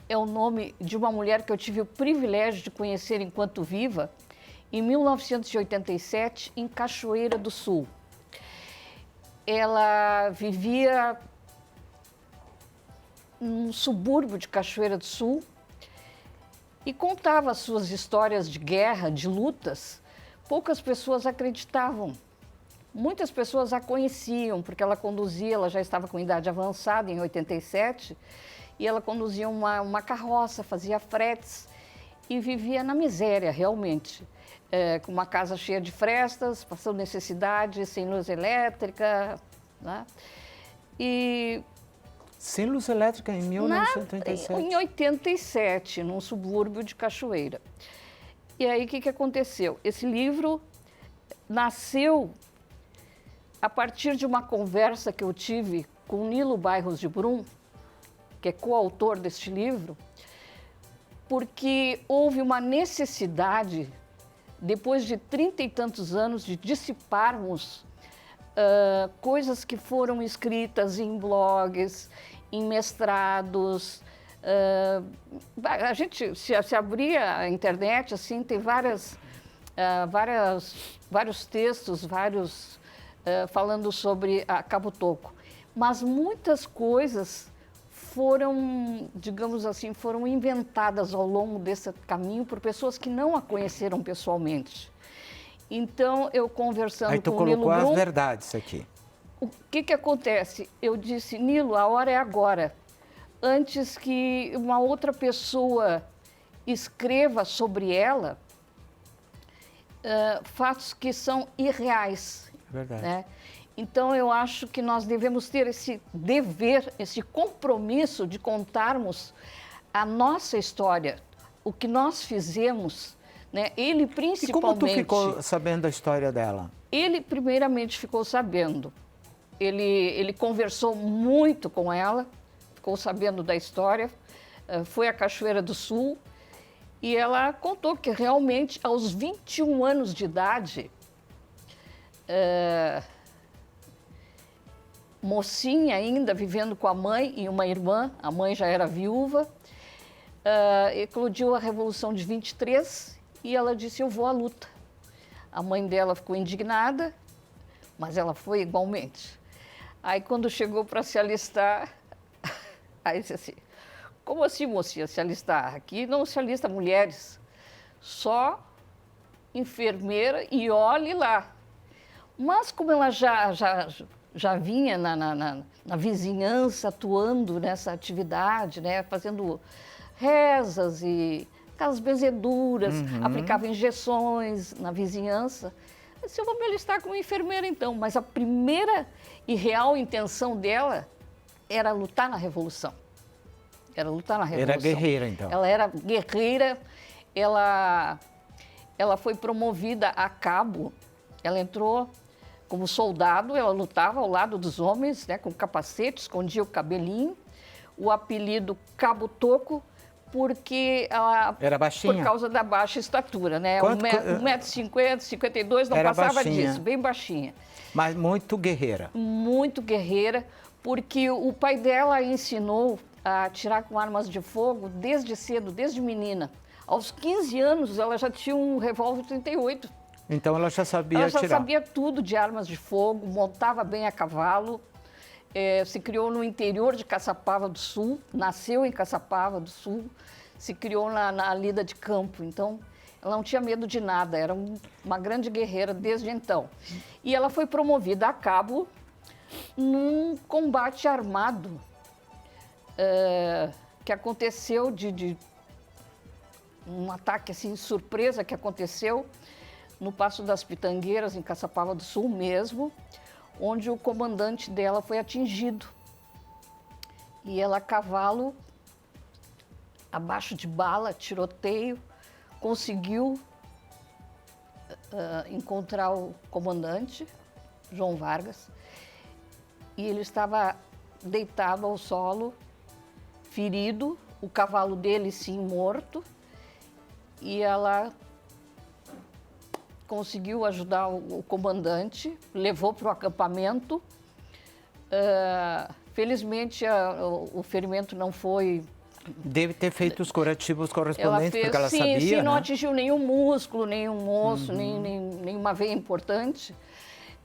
G: é o nome de uma mulher que eu tive o privilégio de conhecer enquanto viva, em 1987, em Cachoeira do Sul. Ela vivia num subúrbio de Cachoeira do Sul e contava as suas histórias de guerra, de lutas. Poucas pessoas acreditavam. Muitas pessoas a conheciam, porque ela já estava com idade avançada, em 87, e ela conduzia uma carroça, fazia fretes e vivia na miséria, realmente. Com uma casa cheia de frestas, passando necessidade, sem luz elétrica, né?
B: Sem luz elétrica em 1987?
G: Em 87, num subúrbio de Cachoeira. E aí, o que aconteceu? Esse livro nasceu a partir de uma conversa que eu tive com Nilo Bairros de Brum, que é coautor deste livro, porque houve uma necessidade, depois de 30 e tantos anos, de dissiparmos coisas que foram escritas em blogs, em mestrados. A gente, se abrir a internet, assim, tem vários textos, falando sobre a Cabo Toco. Mas muitas coisas foram, digamos assim, foram inventadas ao longo desse caminho por pessoas que não a conheceram pessoalmente. Então, eu conversando
B: Aí tu
G: com o Nilo
B: colocou
G: Brum,
B: as verdades aqui.
G: o que acontece? Eu disse, Nilo, a hora é agora. Antes que uma outra pessoa escreva sobre ela fatos que são irreais.
B: Verdade.
G: Né? Então, eu acho que nós devemos ter esse dever, esse compromisso de contarmos a nossa história, o que nós fizemos, né? Ele principalmente...
B: E como tu ficou sabendo da história dela?
G: Ele primeiramente ficou sabendo. Ele conversou muito com ela, ficou sabendo da história, foi à Cachoeira do Sul e ela contou que realmente aos 21 anos de idade, mocinha ainda, vivendo com a mãe e uma irmã, a mãe já era viúva, eclodiu a Revolução de 23 e ela disse, eu vou à luta. A mãe dela ficou indignada, mas ela foi igualmente. Aí, quando chegou para se alistar, aí disse assim, como assim, mocinha, se alistar? Aqui não se alista mulheres, só enfermeira e olhe lá. Mas como ela já vinha na vizinhança, atuando nessa atividade, né, fazendo rezas e aquelas benzeduras, aplicava injeções na vizinhança, eu disse, eu vou me alistar como enfermeira então. Mas a primeira e real intenção dela era lutar na Revolução. Era lutar na Revolução.
B: Era guerreira, então.
G: Ela era guerreira, ela foi promovida a cabo, ela entrou como soldado, ela lutava ao lado dos homens, né, com capacete, escondia o cabelinho, o apelido Cabo Toco, porque ela...
B: Era baixinha?
G: Por causa da baixa estatura, né?
B: Quanto...
G: 1,50 m, 52, não
B: era
G: passava
B: baixinha.
G: disso, bem baixinha.
B: Mas muito guerreira.
G: Muito guerreira, porque o pai dela a ensinou a atirar com armas de fogo desde cedo, desde menina. Aos 15 anos, ela já tinha um revólver 38.
B: Então ela já sabia
G: ela já
B: atirar.
G: sabia tudo de armas de fogo, montava bem a cavalo, se criou no interior de Caçapava do Sul, nasceu em Caçapava do Sul, se criou na lida de campo. Então, ela não tinha medo de nada, era uma grande guerreira desde então. E ela foi promovida a cabo num combate armado que aconteceu de um ataque assim, surpresa que aconteceu no Passo das Pitangueiras, em Caçapava do Sul mesmo, onde o comandante dela foi atingido. E ela, a cavalo, abaixo de bala, tiroteio, conseguiu encontrar o comandante, João Vargas, e ele estava deitado ao solo, ferido, o cavalo dele sim morto, e ela conseguiu ajudar o comandante, levou para o acampamento. Felizmente, o ferimento não foi...
B: Deve ter feito os curativos correspondentes, porque ela
G: sim,
B: sabia,
G: sim, não
B: né?
G: atingiu nenhum músculo, nenhum osso, nenhuma veia importante.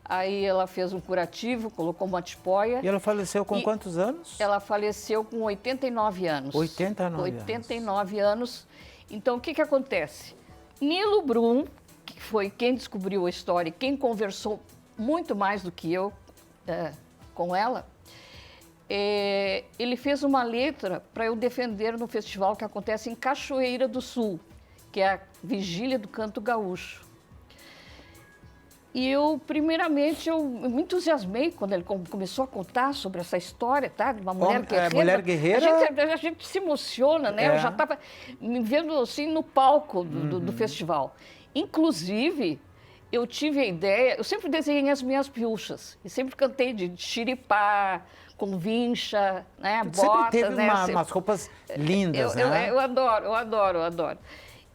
G: Aí ela fez um curativo, colocou uma tipoia.
B: E ela faleceu com quantos anos?
G: Ela faleceu com 89 anos. 89 anos. Então, o que acontece? Nilo Brum, que foi quem descobriu a história, quem conversou muito mais do que eu com ela, ele fez uma letra para eu defender no festival que acontece em Cachoeira do Sul, que é a Vigília do Canto Gaúcho. E primeiramente, eu me entusiasmei quando ele começou a contar sobre essa história, tá? De uma mulher guerreira.
B: Mulher guerreira.
G: A gente se emociona, né? Eu já estava me vendo assim no palco do festival. Inclusive, eu tive a ideia, eu sempre desenhei as minhas piuchas, e sempre cantei de xiripá, com vincha, né?
B: Sempre
G: Bota,
B: teve
G: né?
B: umas roupas lindas, né?
G: Eu adoro.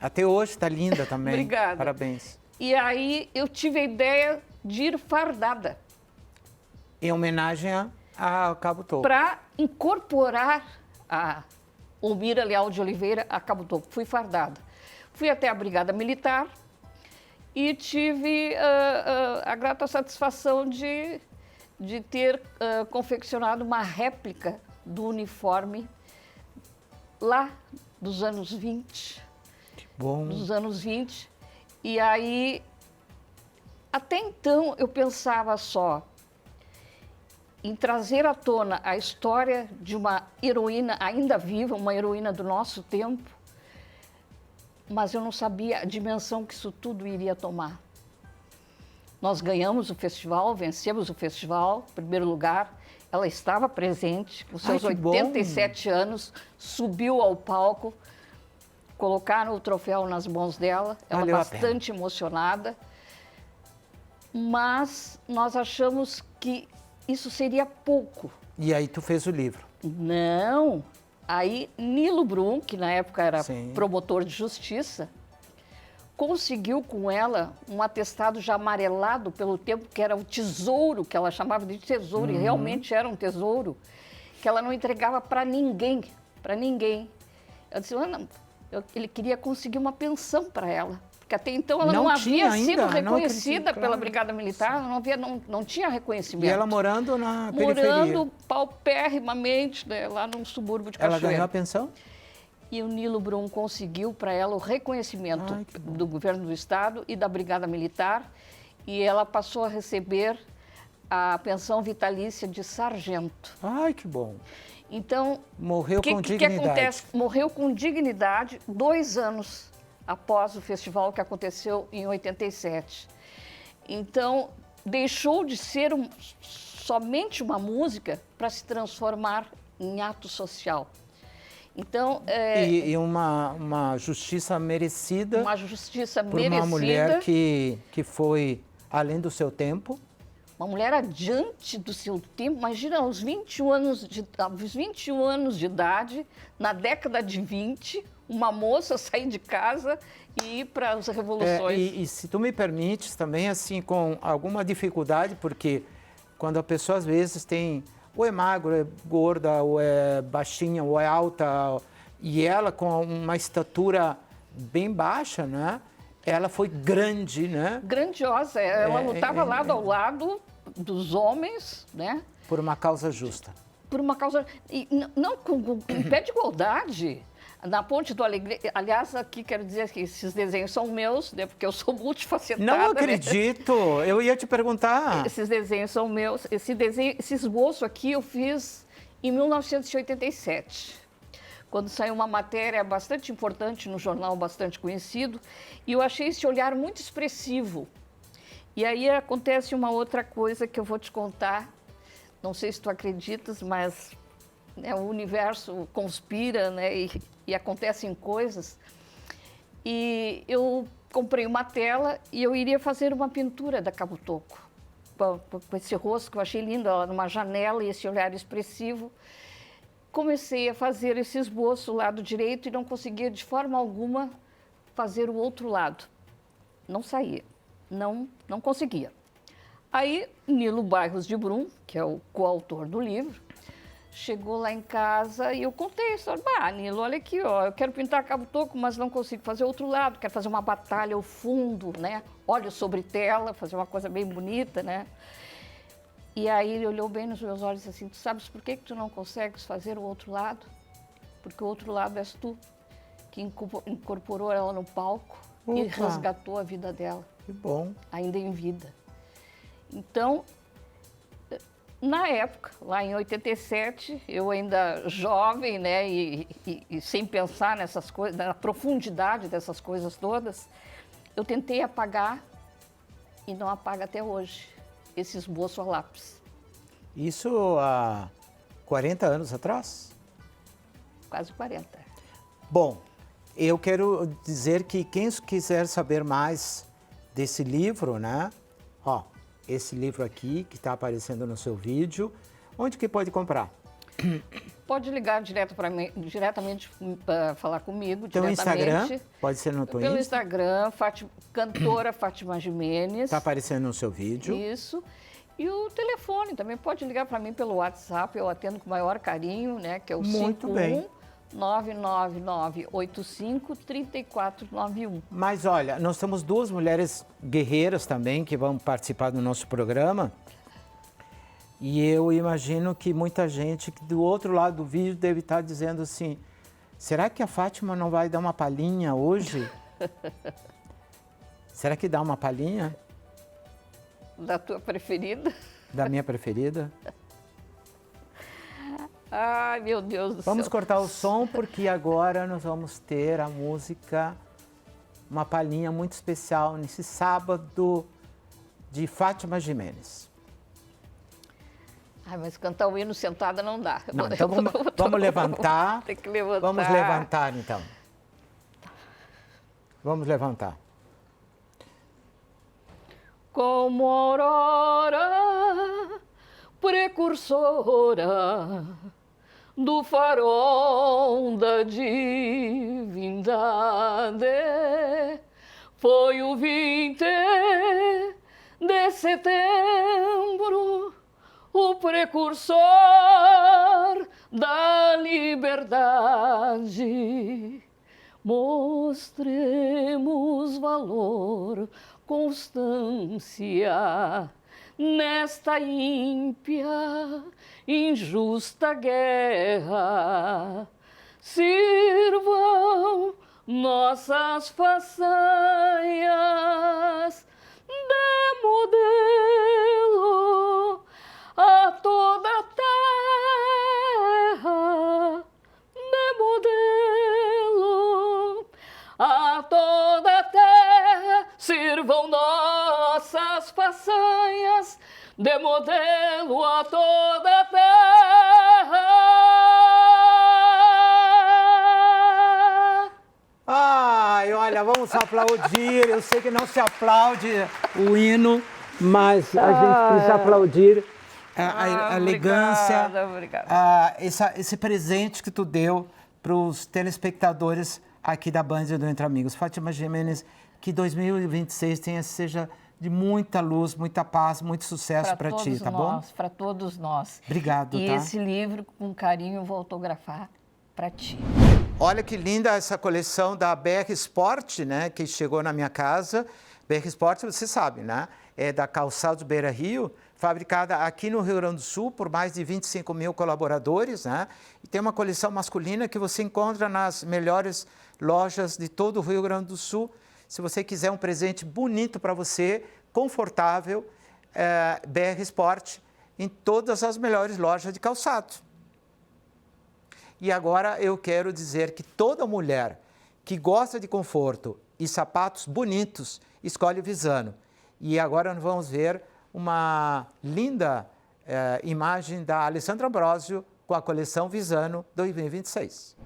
B: Até hoje está linda também.
G: Obrigada.
B: Parabéns.
G: E aí eu tive a ideia de ir fardada.
B: Em homenagem a Cabo Toco.
G: Para incorporar a Ulmira Leal de Oliveira a Cabo Toco. Fui fardada. Fui até a Brigada Militar e tive a grata satisfação de ter confeccionado uma réplica do uniforme lá dos anos 20.
B: Que bom.
G: Dos anos 20. E aí, até então, eu pensava só em trazer à tona a história de uma heroína ainda viva, uma heroína do nosso tempo, mas eu não sabia a dimensão que isso tudo iria tomar. Nós ganhamos o festival, vencemos o festival, em primeiro lugar. Ela estava presente, com seus 87 anos, subiu ao palco, colocaram o troféu nas mãos dela, ela
B: Valeu a
G: bastante emocionada, mas nós achamos que isso seria pouco.
B: E aí tu fez o livro.
G: Não. Aí Nilo Brum, que na época era
B: Sim.
G: promotor de justiça, conseguiu com ela um atestado já amarelado pelo tempo, que era o tesouro, que ela chamava de tesouro, e realmente era um tesouro, que ela não entregava para ninguém, para ninguém. Eu disse, Ana, ele queria conseguir uma pensão para ela, porque até então ela não havia sido reconhecida pela Brigada Militar, não tinha reconhecimento.
B: E ela morando na periferia.
G: Morando paupérrimamente, né, lá num subúrbio de Cachoeira.
B: Ela ganhou a pensão?
G: E o Nilo Brum conseguiu para ela o reconhecimento do governo do estado e da Brigada Militar, e ela passou a receber a pensão vitalícia de sargento.
B: Ai, que bom.
G: Então,
B: morreu com dignidade.
G: O que acontece? Morreu com dignidade 2 anos após o festival que aconteceu em 87. Então, deixou de ser somente uma música para se transformar em ato social. Então,
B: e uma justiça merecida.
G: Uma justiça
B: por
G: merecida.
B: Uma mulher que foi além do seu tempo.
G: Uma mulher adiante do seu tempo. Imagina, aos 21 anos de idade, na década de 20, uma moça sair de casa e ir para as revoluções.
B: E se tu me permites também, assim, com alguma dificuldade, porque quando a pessoa às vezes tem, ou é magra, ou é gorda, ou é baixinha, ou é alta, e ela com uma estatura bem baixa, né? Ela foi grande, né?
G: Grandiosa. Ela lutava lado ao lado dos homens, né?
B: Por uma causa justa.
G: Por uma causa... E não com pé de igualdade. Na Ponte do Alegria... Aliás, aqui quero dizer que esses desenhos são meus, né? Porque eu sou multifacetada.
B: Não acredito! Né? Eu ia te perguntar.
G: Esses desenhos são meus. Esse esboço aqui eu fiz em 1987. Quando saiu uma matéria bastante importante no jornal, bastante conhecido, e eu achei esse olhar muito expressivo. E aí acontece uma outra coisa que eu vou te contar, não sei se tu acreditas, mas né, o universo conspira, né, e acontecem coisas. E eu comprei uma tela e eu iria fazer uma pintura da Cabo Toco, com esse rosto que eu achei lindo, ela numa janela e esse olhar expressivo. Comecei a fazer esse esboço do lado direito e não conseguia de forma alguma fazer o outro lado. Não saía, não conseguia. Aí, Nilo Barros de Brum, que é o coautor do livro, chegou lá em casa e eu contei a história. Nilo, olha aqui, ó, eu quero pintar Cabo Toco, mas não consigo fazer outro lado, quero fazer uma batalha ao fundo, né? Olho sobre tela, fazer uma coisa bem bonita, né? E aí ele olhou bem nos meus olhos assim, tu sabes por que tu não consegues fazer o outro lado? Porque o outro lado és tu, que incorporou ela no palco e resgatou a vida dela.
B: Que bom.
G: Ainda em vida. Então, na época, lá em 87, eu ainda jovem, né, e sem pensar nessas coisas, na profundidade dessas coisas todas, eu tentei apagar e não apaga até hoje esse esboço a lápis.
B: Isso há 40 anos atrás?
G: Quase 40.
B: Bom, eu quero dizer que quem quiser saber mais desse livro, né? Ó, esse livro aqui que está aparecendo no seu vídeo, onde que pode comprar?
G: Pode ligar diretamente para falar comigo,
B: Teu
G: diretamente.
B: Instagram? Pode ser no teu
G: Pelo
B: Insta?
G: Instagram, cantora Fátima Gimenez.
B: Está aparecendo no seu vídeo.
G: Isso. E o telefone também pode ligar para mim pelo WhatsApp, eu atendo com o maior carinho, né? Que é o
B: Muito bem.
G: 99985-3491.
B: Mas olha, nós temos duas mulheres guerreiras também que vão participar do nosso programa. E eu imagino que muita gente do outro lado do vídeo deve estar dizendo assim, será que a Fátima não vai dar uma palhinha hoje? Será que dá uma palhinha?
G: Da tua preferida?
B: Da minha preferida?
G: Ai, meu Deus do céu.
B: Vamos cortar o som porque agora nós vamos ter a música, uma palhinha muito especial nesse sábado de Fátima Gimenez.
G: Ai, mas cantar o hino sentada não dá.
B: Não, então vamos levantar.
G: Tem que levantar.
B: Vamos levantar, então. Vamos levantar.
G: Como aurora precursora do farol da divindade, foi o 20 de setembro o precursor da liberdade. Mostremos valor, constância nesta ímpia, injusta guerra. Sirvam nossas façanhas de modelo a toda a terra, de modelo a toda a terra. Sirvam nossas façanhas de modelo a toda a terra.
B: Ai, olha, vamos aplaudir. Eu sei que não se aplaude o hino, mas a gente precisa aplaudir a elegância,
G: obrigada.
B: esse presente que tu deu para os telespectadores aqui da Band do Entre Amigos. Fátima Gimenez, que 2026 seja de muita luz, muita paz, muito sucesso para ti, tá bom?
G: Para todos nós.
B: Obrigado,
G: E
B: tá?
G: esse livro, com carinho, eu vou autografar para ti.
B: Olha que linda essa coleção da BR Sport, né, que chegou na minha casa. BR Sport, você sabe, né? É da Calçados Beira Rio, fabricada aqui no Rio Grande do Sul por mais de 25 mil colaboradores, né? E tem uma coleção masculina que você encontra nas melhores lojas de todo o Rio Grande do Sul. Se você quiser um presente bonito para você, confortável, BR Sport, em todas as melhores lojas de calçado. E agora eu quero dizer que toda mulher que gosta de conforto e sapatos bonitos, escolhe o Visano. E agora nós vamos ver uma linda imagem da Alessandra Ambrosio com a coleção Visano 2026.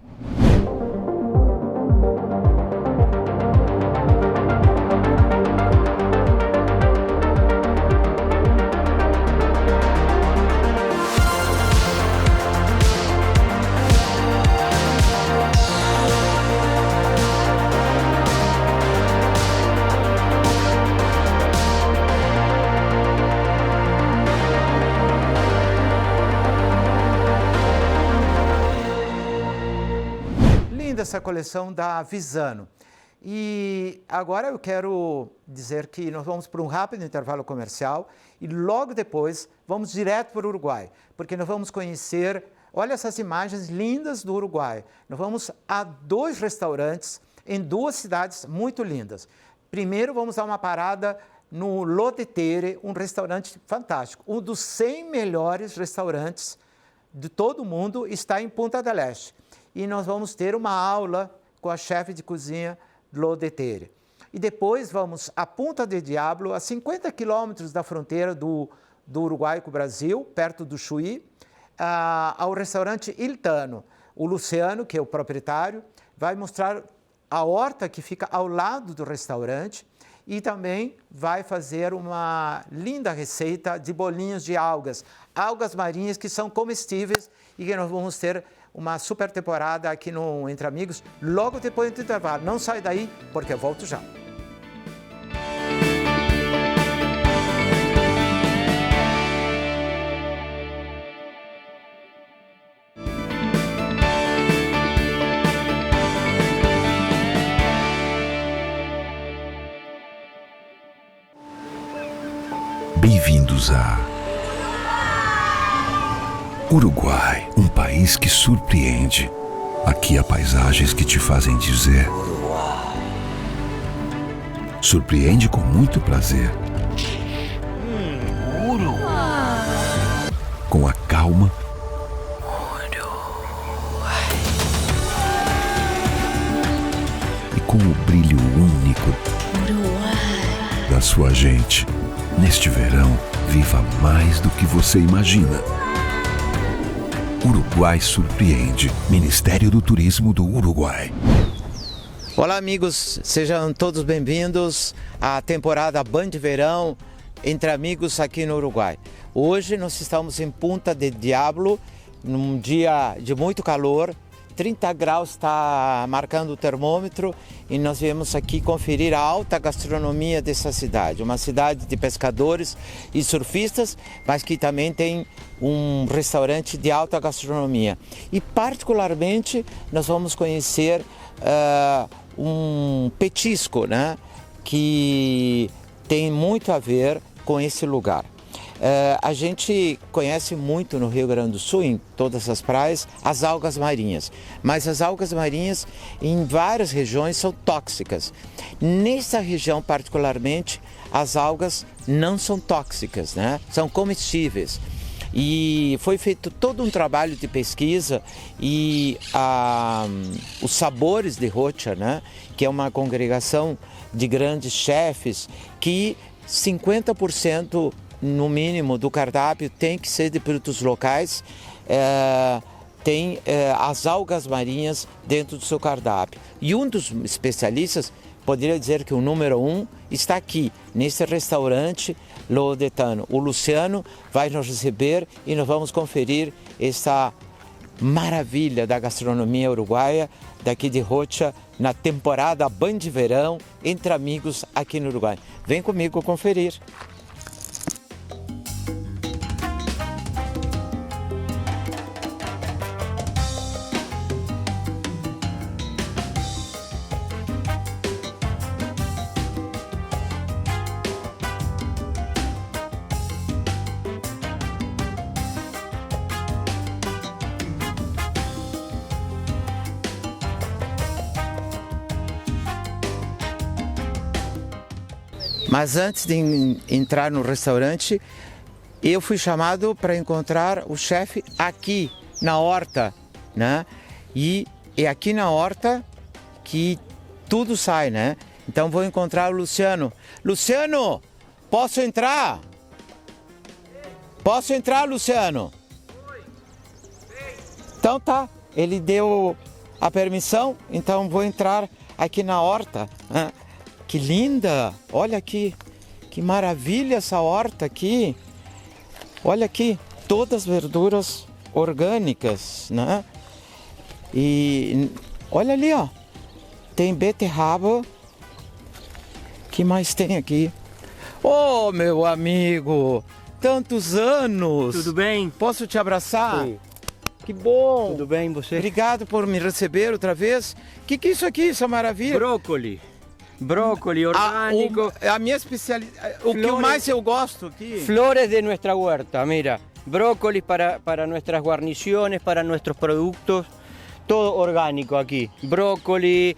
B: Essa coleção da Visano. E agora eu quero dizer que nós vamos para um rápido intervalo comercial e logo depois vamos direto para o Uruguai, porque nós vamos conhecer, olha essas imagens lindas do Uruguai. Nós vamos a 2 restaurantes em 2 cidades muito lindas. Primeiro vamos dar uma parada no Lo de Tere, um restaurante fantástico. Um dos 100 melhores restaurantes de todo o mundo está em Punta del Este. E nós vamos ter uma aula com a chefe de cozinha Lo de Tere. e depois vamos a Punta del Diablo, a 50 quilômetros da fronteira do Uruguai com o Brasil, perto do Chuí, ao restaurante Il Tano. O Luciano, que é o proprietário, vai mostrar a horta que fica ao lado do restaurante e também vai fazer uma linda receita de bolinhos de algas marinhas que são comestíveis e que nós vamos ter uma super temporada aqui no Entre Amigos, logo depois do intervalo. Não sai daí, porque eu volto já.
H: Bem-vindos a Uruguai, um país que surpreende. Aqui há paisagens que te fazem dizer surpreende com muito prazer. Com a calma e com o brilho único da sua gente. Neste verão, viva mais do que você imagina. Uruguai surpreende. Ministério do Turismo do Uruguai.
B: Olá, amigos, sejam todos bem-vindos à temporada Band de Verão Entre Amigos aqui no Uruguai. Hoje nós estamos em Punta del Diablo, num dia de muito calor. 30 graus está marcando o termômetro e nós viemos aqui conferir a alta gastronomia dessa cidade. Uma cidade de pescadores e surfistas, mas que também tem um restaurante de alta gastronomia. E particularmente nós vamos conhecer um petisco, né, que tem muito a ver com esse lugar. A gente conhece muito no Rio Grande do Sul, em todas as praias, as algas marinhas. Mas as algas marinhas em várias regiões são tóxicas. Nessa região particularmente, as algas não são tóxicas, né? São comestíveis. E foi feito todo um trabalho de pesquisa e os Sabores de Rocha, né? Que é uma congregação de grandes chefes que 50% no mínimo do cardápio tem que ser de produtos locais, tem as algas marinhas dentro do seu cardápio. E um dos especialistas poderia dizer que o número 1 está aqui, nesse restaurante L'Odetano. O Luciano vai nos receber e nós vamos conferir essa maravilha da gastronomia uruguaia daqui de Rocha, na temporada Band de Verão Entre Amigos aqui no Uruguai. Vem comigo conferir. Mas antes de entrar no restaurante, eu fui chamado para encontrar o chefe aqui na horta, né? E é aqui na horta que tudo sai, né? Então vou encontrar o Luciano. Luciano, posso entrar? Posso entrar, Luciano? Então tá, ele deu a permissão, então vou entrar aqui na horta, né? Que linda! Olha aqui, que maravilha essa horta aqui. Olha aqui, todas as verduras orgânicas, né? E olha ali, ó, tem beterraba. Que mais tem aqui? Oh, meu amigo, tantos anos!
I: Tudo bem?
B: Posso te abraçar?
I: Sim.
B: Que bom!
I: Tudo bem, você?
B: Obrigado por me receber outra vez. Que é isso aqui, essa maravilha?
I: Brócoli. Brócoli orgánico.
B: A minha especialidade, o que mais eu gosto aqui.
I: Flores de nuestra huerta, mira. Brócolis para nuestras guarniciones, para nuestros productos. Todo orgánico aquí. Brócoli,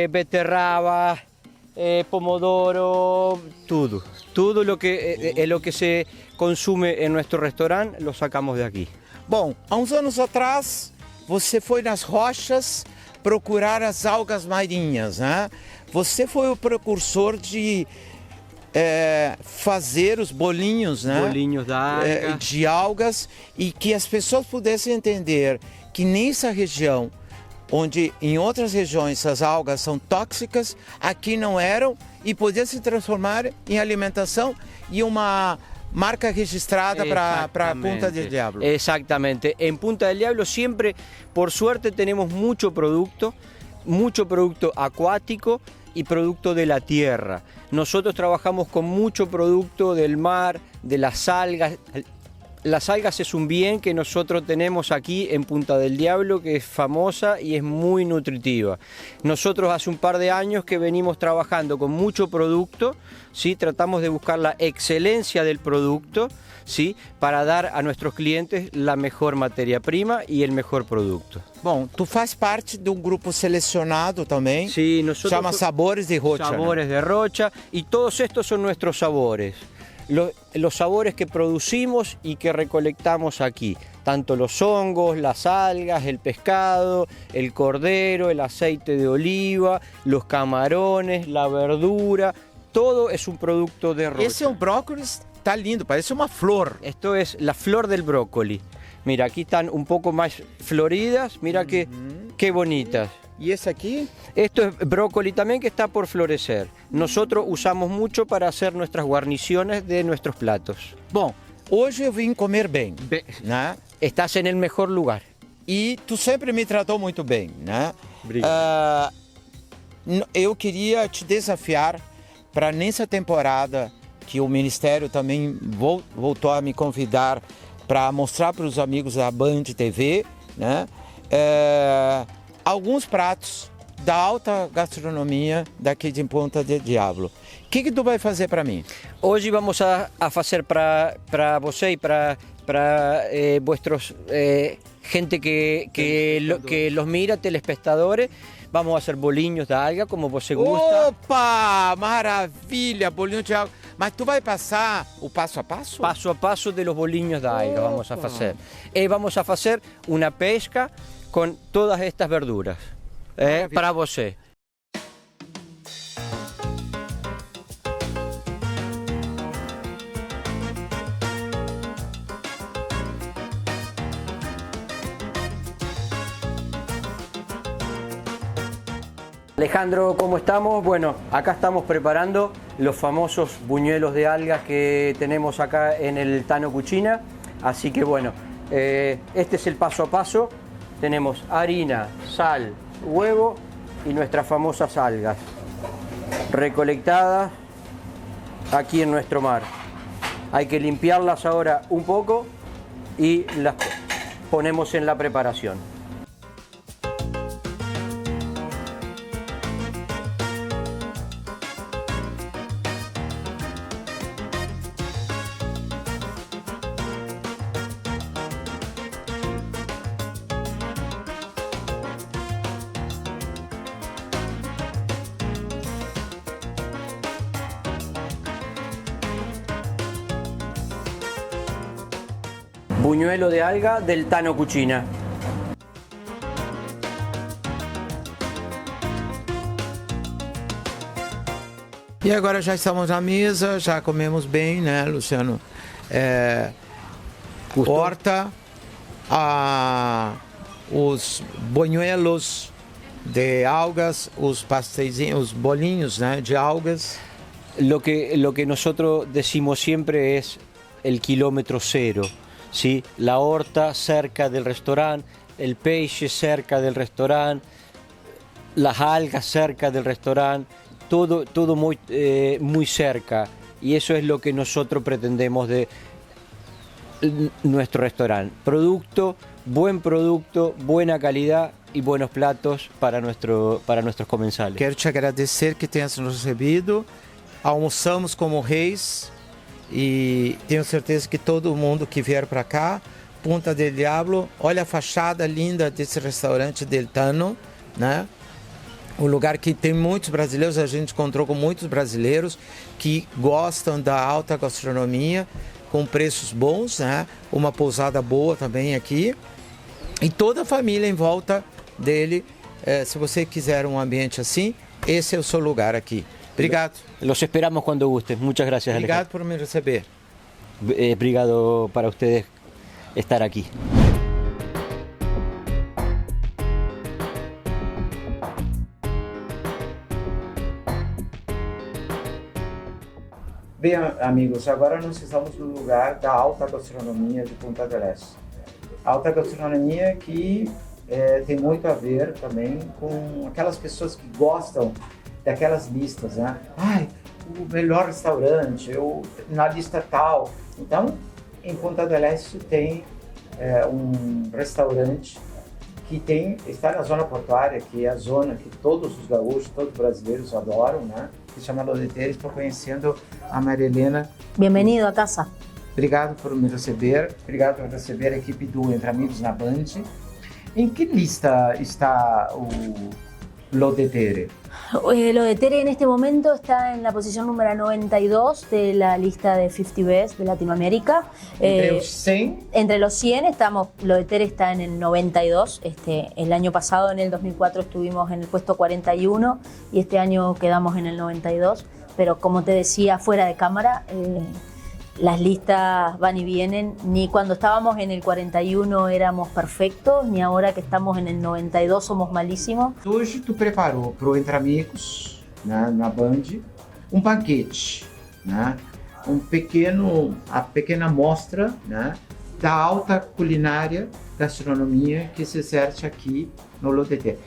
I: beterraba, pomodoro, todo. Todo lo que se consume en nuestro restaurante lo sacamos de aquí.
B: Bom, há uns anos atrás você foi nas rochas procurar as algas marinhas, né? Você foi o precursor de fazer os bolinhos, né?
I: Bolinhos da alga.
B: De algas, e que as pessoas pudessem entender que nessa região, onde em outras regiões as algas são tóxicas, aqui não eram, e podia se transformar em alimentação e uma marca registrada para Punta del Diablo.
I: Exactamente. En Punta del Diablo siempre, por suerte, tenemos mucho producto acuático y producto de la tierra. Nosotros trabajamos con mucho producto del mar, de las algas. Las algas es un bien que nosotros tenemos aquí en Punta del Diablo, que es famosa y es muy nutritiva. Nosotros hace un par de años que venimos trabajando con mucho producto, ¿sí? Tratamos de buscar la excelencia del producto, ¿sí? Para dar a nuestros clientes la mejor materia prima y el mejor producto.
B: Bom, tu faz parte de un grupo seleccionado también.
I: Sí, nosotros
B: llama Sabores de Rocha.
I: Sabores de Rocha, y todos estos son nuestros sabores. Los sabores que producimos y que recolectamos aquí, tanto los hongos, las algas, el pescado, el cordero, el aceite de oliva, los camarones, la verdura, todo es un producto de Rocha.
B: Esse é um brócolis, tá lindo, parece uma flor.
I: Esto es la flor del brócoli. Mira, aquí están un poco más floridas, mira qué bonitas.
B: E esse aqui?
I: Esto es brócoli también que está por florecer. Nosotros usamos mucho para hacer nuestras guarniciones de nuestros platos.
B: Bom, hoje eu vim comer bem, né?
I: Estás en el mejor lugar.
B: E tu sempre me tratou muito bem, né?
I: Obrigado.
B: Eu queria te desafiar para nessa temporada que o Ministério também voltou a me convidar para mostrar para os amigos da Band TV, né? Alguns pratos da alta gastronomia daqui de Punta del Diablo. O que tu vai fazer para mim?
I: Hoje vamos a hacer para você y para vuestros gente que los mira, telespectadores. Vamos a hacer bolinhos de alga, como você gusta.
B: Opa, maravilha, bolinho de alga. Mas tu vai passar o passo a passo?
I: Paso a paso de los bolinhos de alga vamos a hacer. Vamos a hacer una pesca con todas estas verduras para você. Alejandro, ¿cómo estamos? Bueno, acá estamos preparando los famosos buñuelos de algas que tenemos acá en el Tano Cucina. Así que bueno, este es el paso a paso. Tenemos harina, sal, huevo y nuestras famosas algas recolectadas aquí en nuestro mar. Hay que limpiarlas ahora un poco y las ponemos en la preparación. Buñuelo de alga del Tano Cucina.
B: E agora já estamos na mesa, já comemos bem, né, Luciano? Horta, os buñuelos de algas, os pastéis, os bolinhos, né, de algas.
I: Lo que nosotros decimos siempre es el kilómetro cero. ¿Sí? La horta cerca del restaurante, el peixe cerca del restaurante, las algas cerca del restaurante, todo muy cerca. Y eso es lo que nosotros pretendemos de nuestro restaurante. Producto, buena calidad y buenos platos para nuestros comensales.
B: Quero te agradecer que tenhas nos recebido. Almoçamos como reis. E tenho certeza que todo mundo que vier para cá, Punta del Diablo, olha a fachada linda desse restaurante del Tano, né? Um lugar que tem muitos brasileiros, a gente encontrou com muitos brasileiros que gostam da alta gastronomia, com preços bons, né? Uma pousada boa também aqui. E toda a família em volta dele. Se você quiser um ambiente assim, esse é o seu lugar aqui. Obrigado.
I: Los esperamos cuando gusten. Muchas gracias,
B: Obrigado por me receber.
I: Obrigado para ustedes estar aquí.
B: Bem, amigos, agora nós estamos no lugar da alta gastronomia de Punta del Este. Alta gastronomia que tem muito a ver também com aquelas pessoas que gostam daquelas listas, né? Ai, o melhor restaurante, ou na lista tal. Então, em Punta del Este tem um restaurante que está na zona portuária, que é a zona que todos os gaúchos, todos os brasileiros adoram, né? Que se chama Lodeteira. Estou conhecendo a Marilena.
J: Bienvenido a casa.
B: Obrigado por me receber, obrigado por receber a equipe do Entre Amigos na Band. Em que lista está o Lodeteira?
J: Lodeteira en este momento está en la posición número 92 de la lista de 50 Best de Latinoamérica.
B: Entre los 100.
J: Entre los 100 estamos, Lodeteira está en el 92. El año pasado, en el 2004, estuvimos en el puesto 41 y este año quedamos en el 92. Pero como te decía, fuera de cámara, las listas van y vienen. Ni cuando estábamos en el 41 éramos perfectos, ni ahora que estamos en el 92 somos malísimos.
B: Hoje tu preparou para o Entre Amigos, né, na Band, banquete, né, a pequena mostra, né, da alta culinária, gastronomia que se exerce aqui no Lodeteira.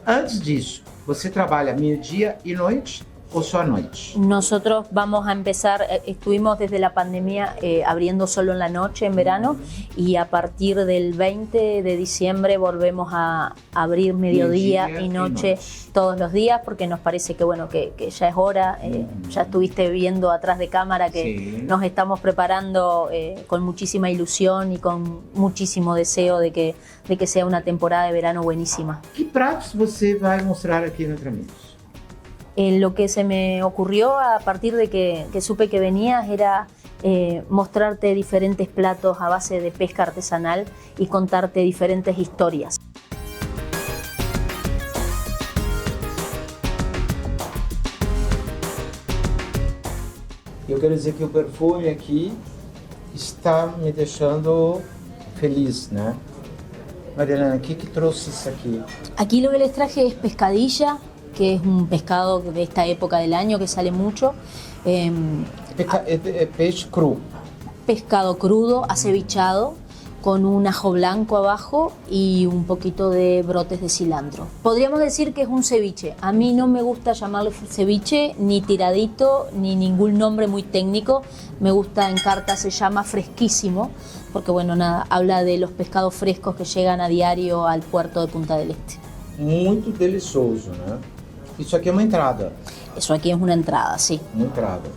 B: Antes disso, você trabalha meio-dia e noite? ¿O solo a noche?
J: Nosotros vamos a empezar, estuvimos desde la pandemia abriendo solo en la noche, en verano, y a partir del 20 de diciembre volvemos a abrir mediodía y noche todos los días, porque nos parece que, bueno, que ya es hora. Ya estuviste viendo atrás de cámara que nos estamos preparando con muchísima ilusión y con muchísimo deseo de que sea una temporada de verano buenísima.
B: ¿Qué pratos você vai mostrar aquí en Entre Amigos?
J: Lo que se me ocurrió a partir de que supe que venías era mostrarte diferentes platos a base de pesca artesanal y contarte diferentes historias.
B: Eu quero dizer que o perfume aqui está me deixando feliz, né? Marilena, ¿qué trouxe isso aqui?
J: Aquí lo que les traje es pescadilla, que es un pescado de esta época del año que sale mucho.
B: Peixe cru.
J: Pescado crudo, acevichado, con un ajo blanco abajo y un poquito de brotes de cilantro. Podríamos decir que es un ceviche. A mí no me gusta llamarle ceviche, ni tiradito, ni ningún nombre muy técnico. Me gusta, en carta se llama fresquísimo, porque bueno, nada, habla de los pescados frescos que llegan a diario al puerto de Punta del Este.
B: Muito delicioso, né? Isso aqui é uma entrada.
J: Eso aquí es una entrada, sí.
B: Uma entrada.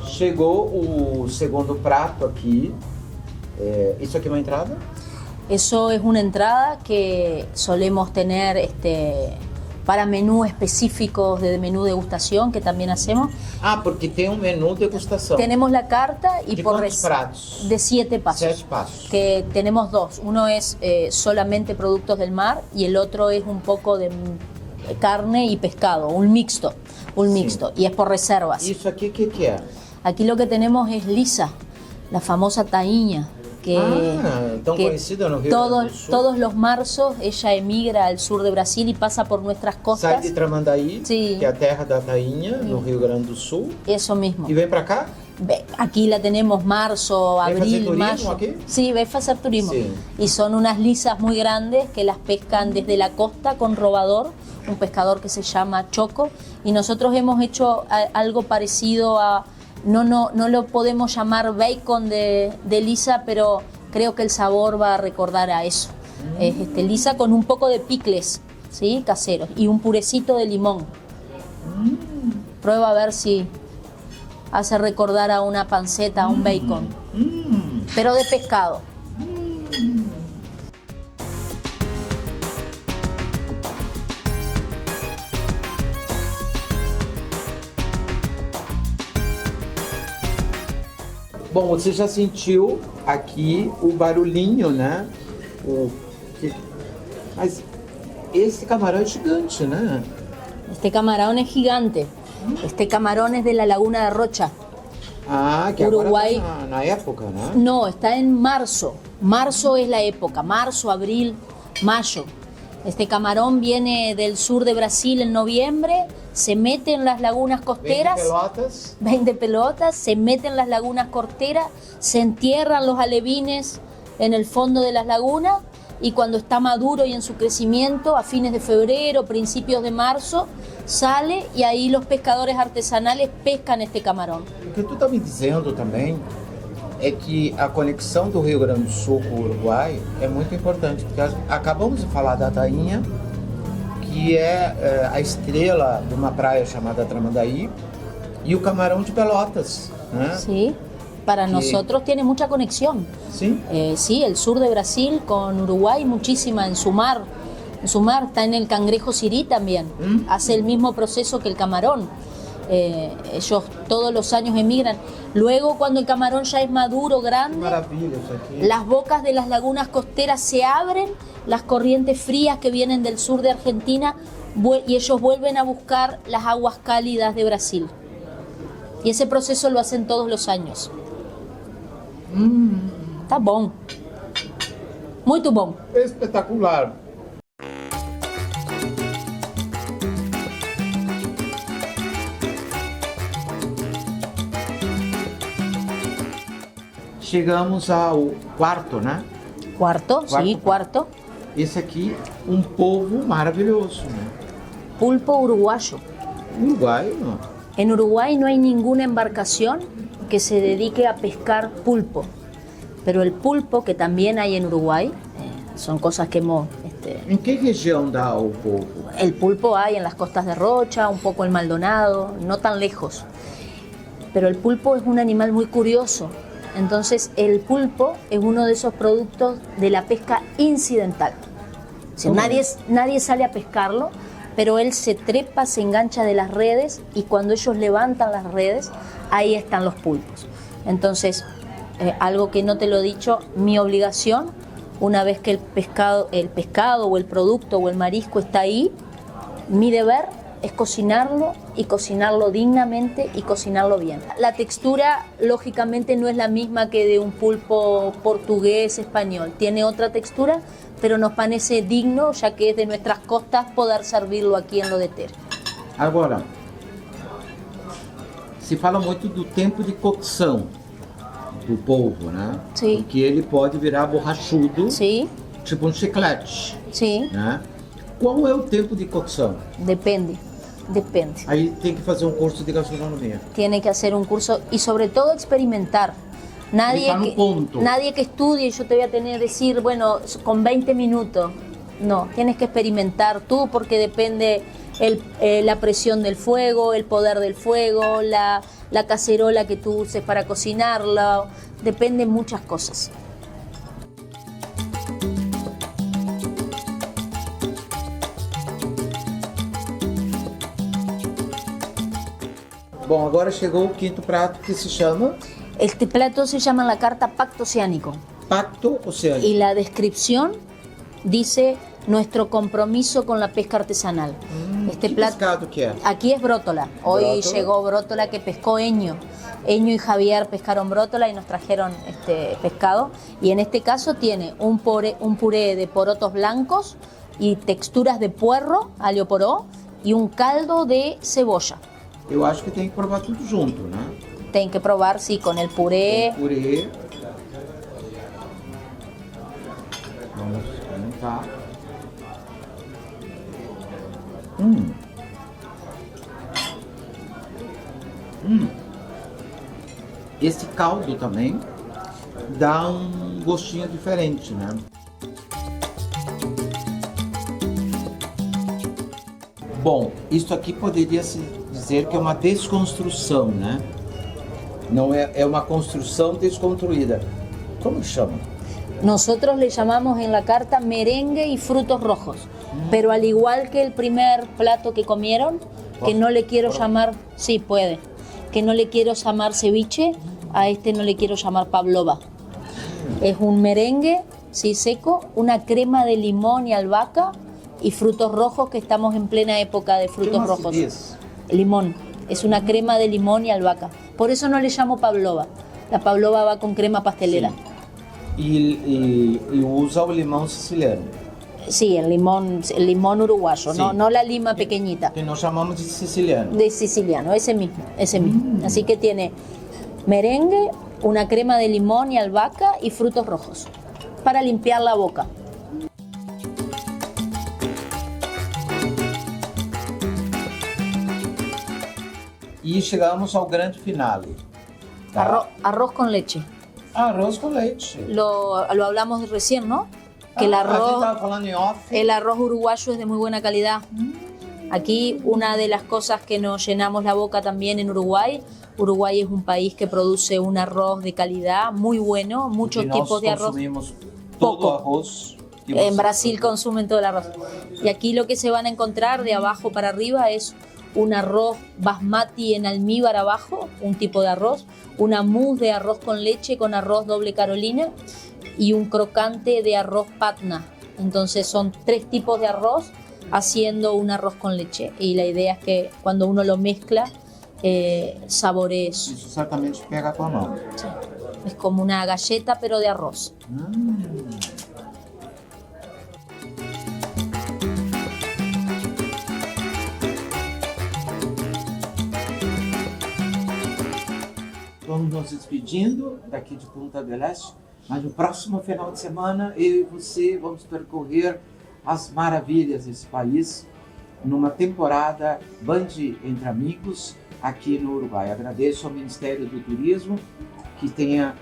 B: Chegou o segundo prato aqui. ¿Isso aqui é uma entrada?
J: Eso es una entrada que solemos tener para menús específicos de menú degustación, que también hacemos.
B: Ah, porque tem um menú degustação.
J: Tenemos la carta y
B: ¿De
J: por
B: cuántos pratos?
J: De 7 pasos.
B: 7 pasos.
J: Que tenemos dos. Uno es solamente productos del mar y el otro es un poco de carne y pescado, un mixto. Y es por reservas.
B: ¿Isso aqui qué é?
J: Aquí lo que tenemos es lisa, la famosa taíña.
B: Tan conocida no Rio Grande do Sul.
J: Todos los marzos ella emigra al sur de Brasil y pasa por nuestras costas.
B: Sai de Tramandaí, que é a terra da tainha, no Rio Grande do Sul.
J: Eso mismo.
B: E vem para cá?
J: Aquí la tenemos marzo, abril, mayo.
B: Aquí?
J: Sí, ves a hacer turismo.
B: Sí.
J: Y son unas lisas muy grandes que las pescan desde la costa con robador, un pescador que se llama Choco. Y nosotros hemos hecho algo parecido a... No lo podemos llamar bacon de lisa, pero creo que el sabor va a recordar a eso. Es lisa con un poco de picles, ¿sí? Caseros, y un purecito de limón. Prueba a ver si hace recordar a una panceta, a un bacon, pero de pescado.
B: Bom, você já sentiu aqui o barulhinho, né? Mas esse camarão é gigante, né?
J: Este camarón es gigante. Este camarón es de la laguna de Rocha.
B: Ah, que
J: Uruguai.
B: agora tá na época, né?
J: No, está en marzo. Marzo es la época, marzo, abril, mayo. Este camarón viene del sur de Brasil en noviembre, se mete en las lagunas costeras.
B: 20 pelotas.
J: 20 pelotas, se mete en las lagunas costeras, se entierran los alevines en el fondo de las lagunas y cuando está maduro y en su crecimiento, a fines de febrero, principios de marzo, sale y ahí los pescadores artesanales pescan este camarón.
B: O que tu está me dizendo também é que a conexão do Rio Grande do Sul com o Uruguai é muito importante, porque acabamos de falar da tainha, que é a estrela de uma praia chamada Tramandaí, y el camarón de Pelotas, ¿eh?
J: Sí, para nosotros tiene mucha conexión.
B: ¿Sí?
J: Sí, el sur de Brasil con Uruguay, muchísima en su mar. En su mar está en el cangrejo sirí también. Hace el mismo proceso que el camarón. Ellos todos los años emigran. Luego, cuando el camarón ya es maduro, grande, las bocas de las lagunas costeras se abren, las corrientes frías que vienen del sur de Argentina, y ellos vuelven a buscar las aguas cálidas de Brasil. Y ese proceso lo hacen todos los años. Tá bom. Muito bom.
B: Espetacular. Chegamos ao quarto, né?
J: Cuarto, sí, cuarto.
B: Esse aqui, um polvo maravilhoso, né?
J: Pulpo uruguayo.
B: Uruguai, não.
J: En Uruguay no hay ninguna embarcación que se dedique a pescar pulpo, pero el pulpo que también hay en Uruguay, son cosas que hemos...
B: ¿En qué región da el polvo?
J: El pulpo hay en las costas de Rocha, un poco en Maldonado, no tan lejos. Pero el pulpo es un animal muy curioso. Entonces el pulpo es uno de esos productos de la pesca incidental. O sea, nadie sale a pescarlo, pero él se trepa, se engancha de las redes y cuando ellos levantan las redes, ahí están los pulpos. Entonces, algo que no te lo he dicho, mi obligación, una vez que el pescado o el producto o el marisco está ahí, mi deber es cocinarlo y cocinarlo dignamente y cocinarlo bien. La textura, lógicamente, no es la misma que de un pulpo portugués, español. Tiene otra textura, pero nos parece digno, ya que es de nuestras costas, poder servirlo aqui em Lodeter.
B: Agora, se fala muito do tempo de cocção do polvo, né?
J: Sim.
B: Porque ele pode virar borrachudo,
J: Sim.
B: tipo um chiclete.
J: Sim.
B: Né? Qual é o tempo de cocção?
J: Depende.
B: Aí tem que fazer um curso de gastronomia.
J: Tiene que hacer un curso y sobre todo experimentar. Nadie que estudie, yo te voy a tener que decir, bueno, con 20 minutos. No, tienes que experimentar tú porque depende la presión del fuego, el poder del fuego, la cacerola que tú uses para cocinarla, depende muchas cosas.
B: Bom, agora chegou o quinto prato que se chama...
J: Este plato se llama la carta Pacto Oceánico.
B: Pacto Oceánico.
J: Y la descripción dice nuestro compromiso con la pesca artesanal. Este plato,
B: pescado que é?
J: Aquí es brótola. Hoy
B: ¿Brótola?
J: llegó brótola que pescó Eño. Eño y Javier pescaron brótola y nos trajeron este pescado. Y en este caso tiene un puré de porotos blancos y texturas de puerro, alho poró, y un caldo de cebolla.
B: Eu acho que tem que provar tudo junto, né?
J: Tem que probar, sí, con el puré.
B: O purê. Vamos montar. Esse caldo também dá um gostinho diferente, né? Bom, isso aqui poderia se dizer que é uma desconstrução, né? Não é uma construção desconstruída. Como chama?
J: Nosotros le llamamos en la carta merengue y frutos rojos, pero al igual que el primer plato que comieron, que no le quiero llamar, sí puede, que no le quiero llamar ceviche, a este no le quiero llamar pavlova. Es un merengue, sí, seco, una crema de limón y albahaca y frutos rojos, que estamos en plena época de frutos rojos. Limón, es una crema de limón y albahaca. Por eso no le llamo pavlova. La pavlova va con crema pastelera.
B: E usa o limão siciliano.
J: Sí, el limón uruguayo,
B: Sí.
J: no la lima pequeñita.
B: Que nós chamamos de siciliano.
J: De siciliano, ese mismo. Así que tiene merengue, una crema de limón y albahaca y frutos rojos para limpiar la boca.
B: E chegamos ao grande finale. Tá?
J: Arroz con leche.
B: Arroz com leite.
J: Lo hablamos recién, ¿no? Que
B: A gente estava falando em off.
J: el arroz uruguayo es de muy buena calidad. Aquí una de las cosas que nos llenamos la boca también en Uruguay. Uruguay es un país que produce un arroz de calidad muy bueno, muchos
B: Porque
J: tipos de
B: nós
J: arroz.
B: consumimos todo
J: Poco.
B: o arroz. que
J: En
B: você-
J: Brasil consumen todo el arroz. Y aquí lo que se van a encontrar de abajo para arriba es un arroz basmati en almíbar abajo, un tipo de arroz, una mousse de arroz con leche con arroz doble Carolina y un crocante de arroz patna. Entonces son 3 tipos de arroz haciendo un arroz con leche. Y la idea es que cuando uno lo mezcla, saboree eso.
B: Isso certamente pega com a mão.
J: Sí. Es como una galleta pero de arroz.
B: Vamos nos despedindo daqui de Punta del Este, mas no próximo final de semana eu e você vamos percorrer as maravilhas desse país numa temporada Band Entre Amigos aqui no Uruguai. Agradeço ao Ministério do Turismo que tenha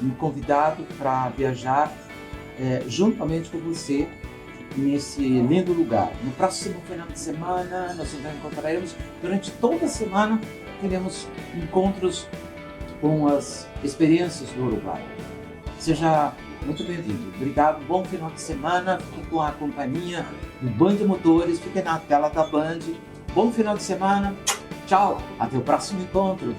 B: me convidado para viajar juntamente com você nesse lindo lugar. No próximo final de semana nós nos encontraremos durante toda a semana. Teremos encontros com as experiências do Uruguai. Seja muito bem-vindo. Obrigado, bom final de semana. Fique com a companhia do Band Motores, fique na tela da Band. Bom final de semana. Tchau, até o próximo encontro.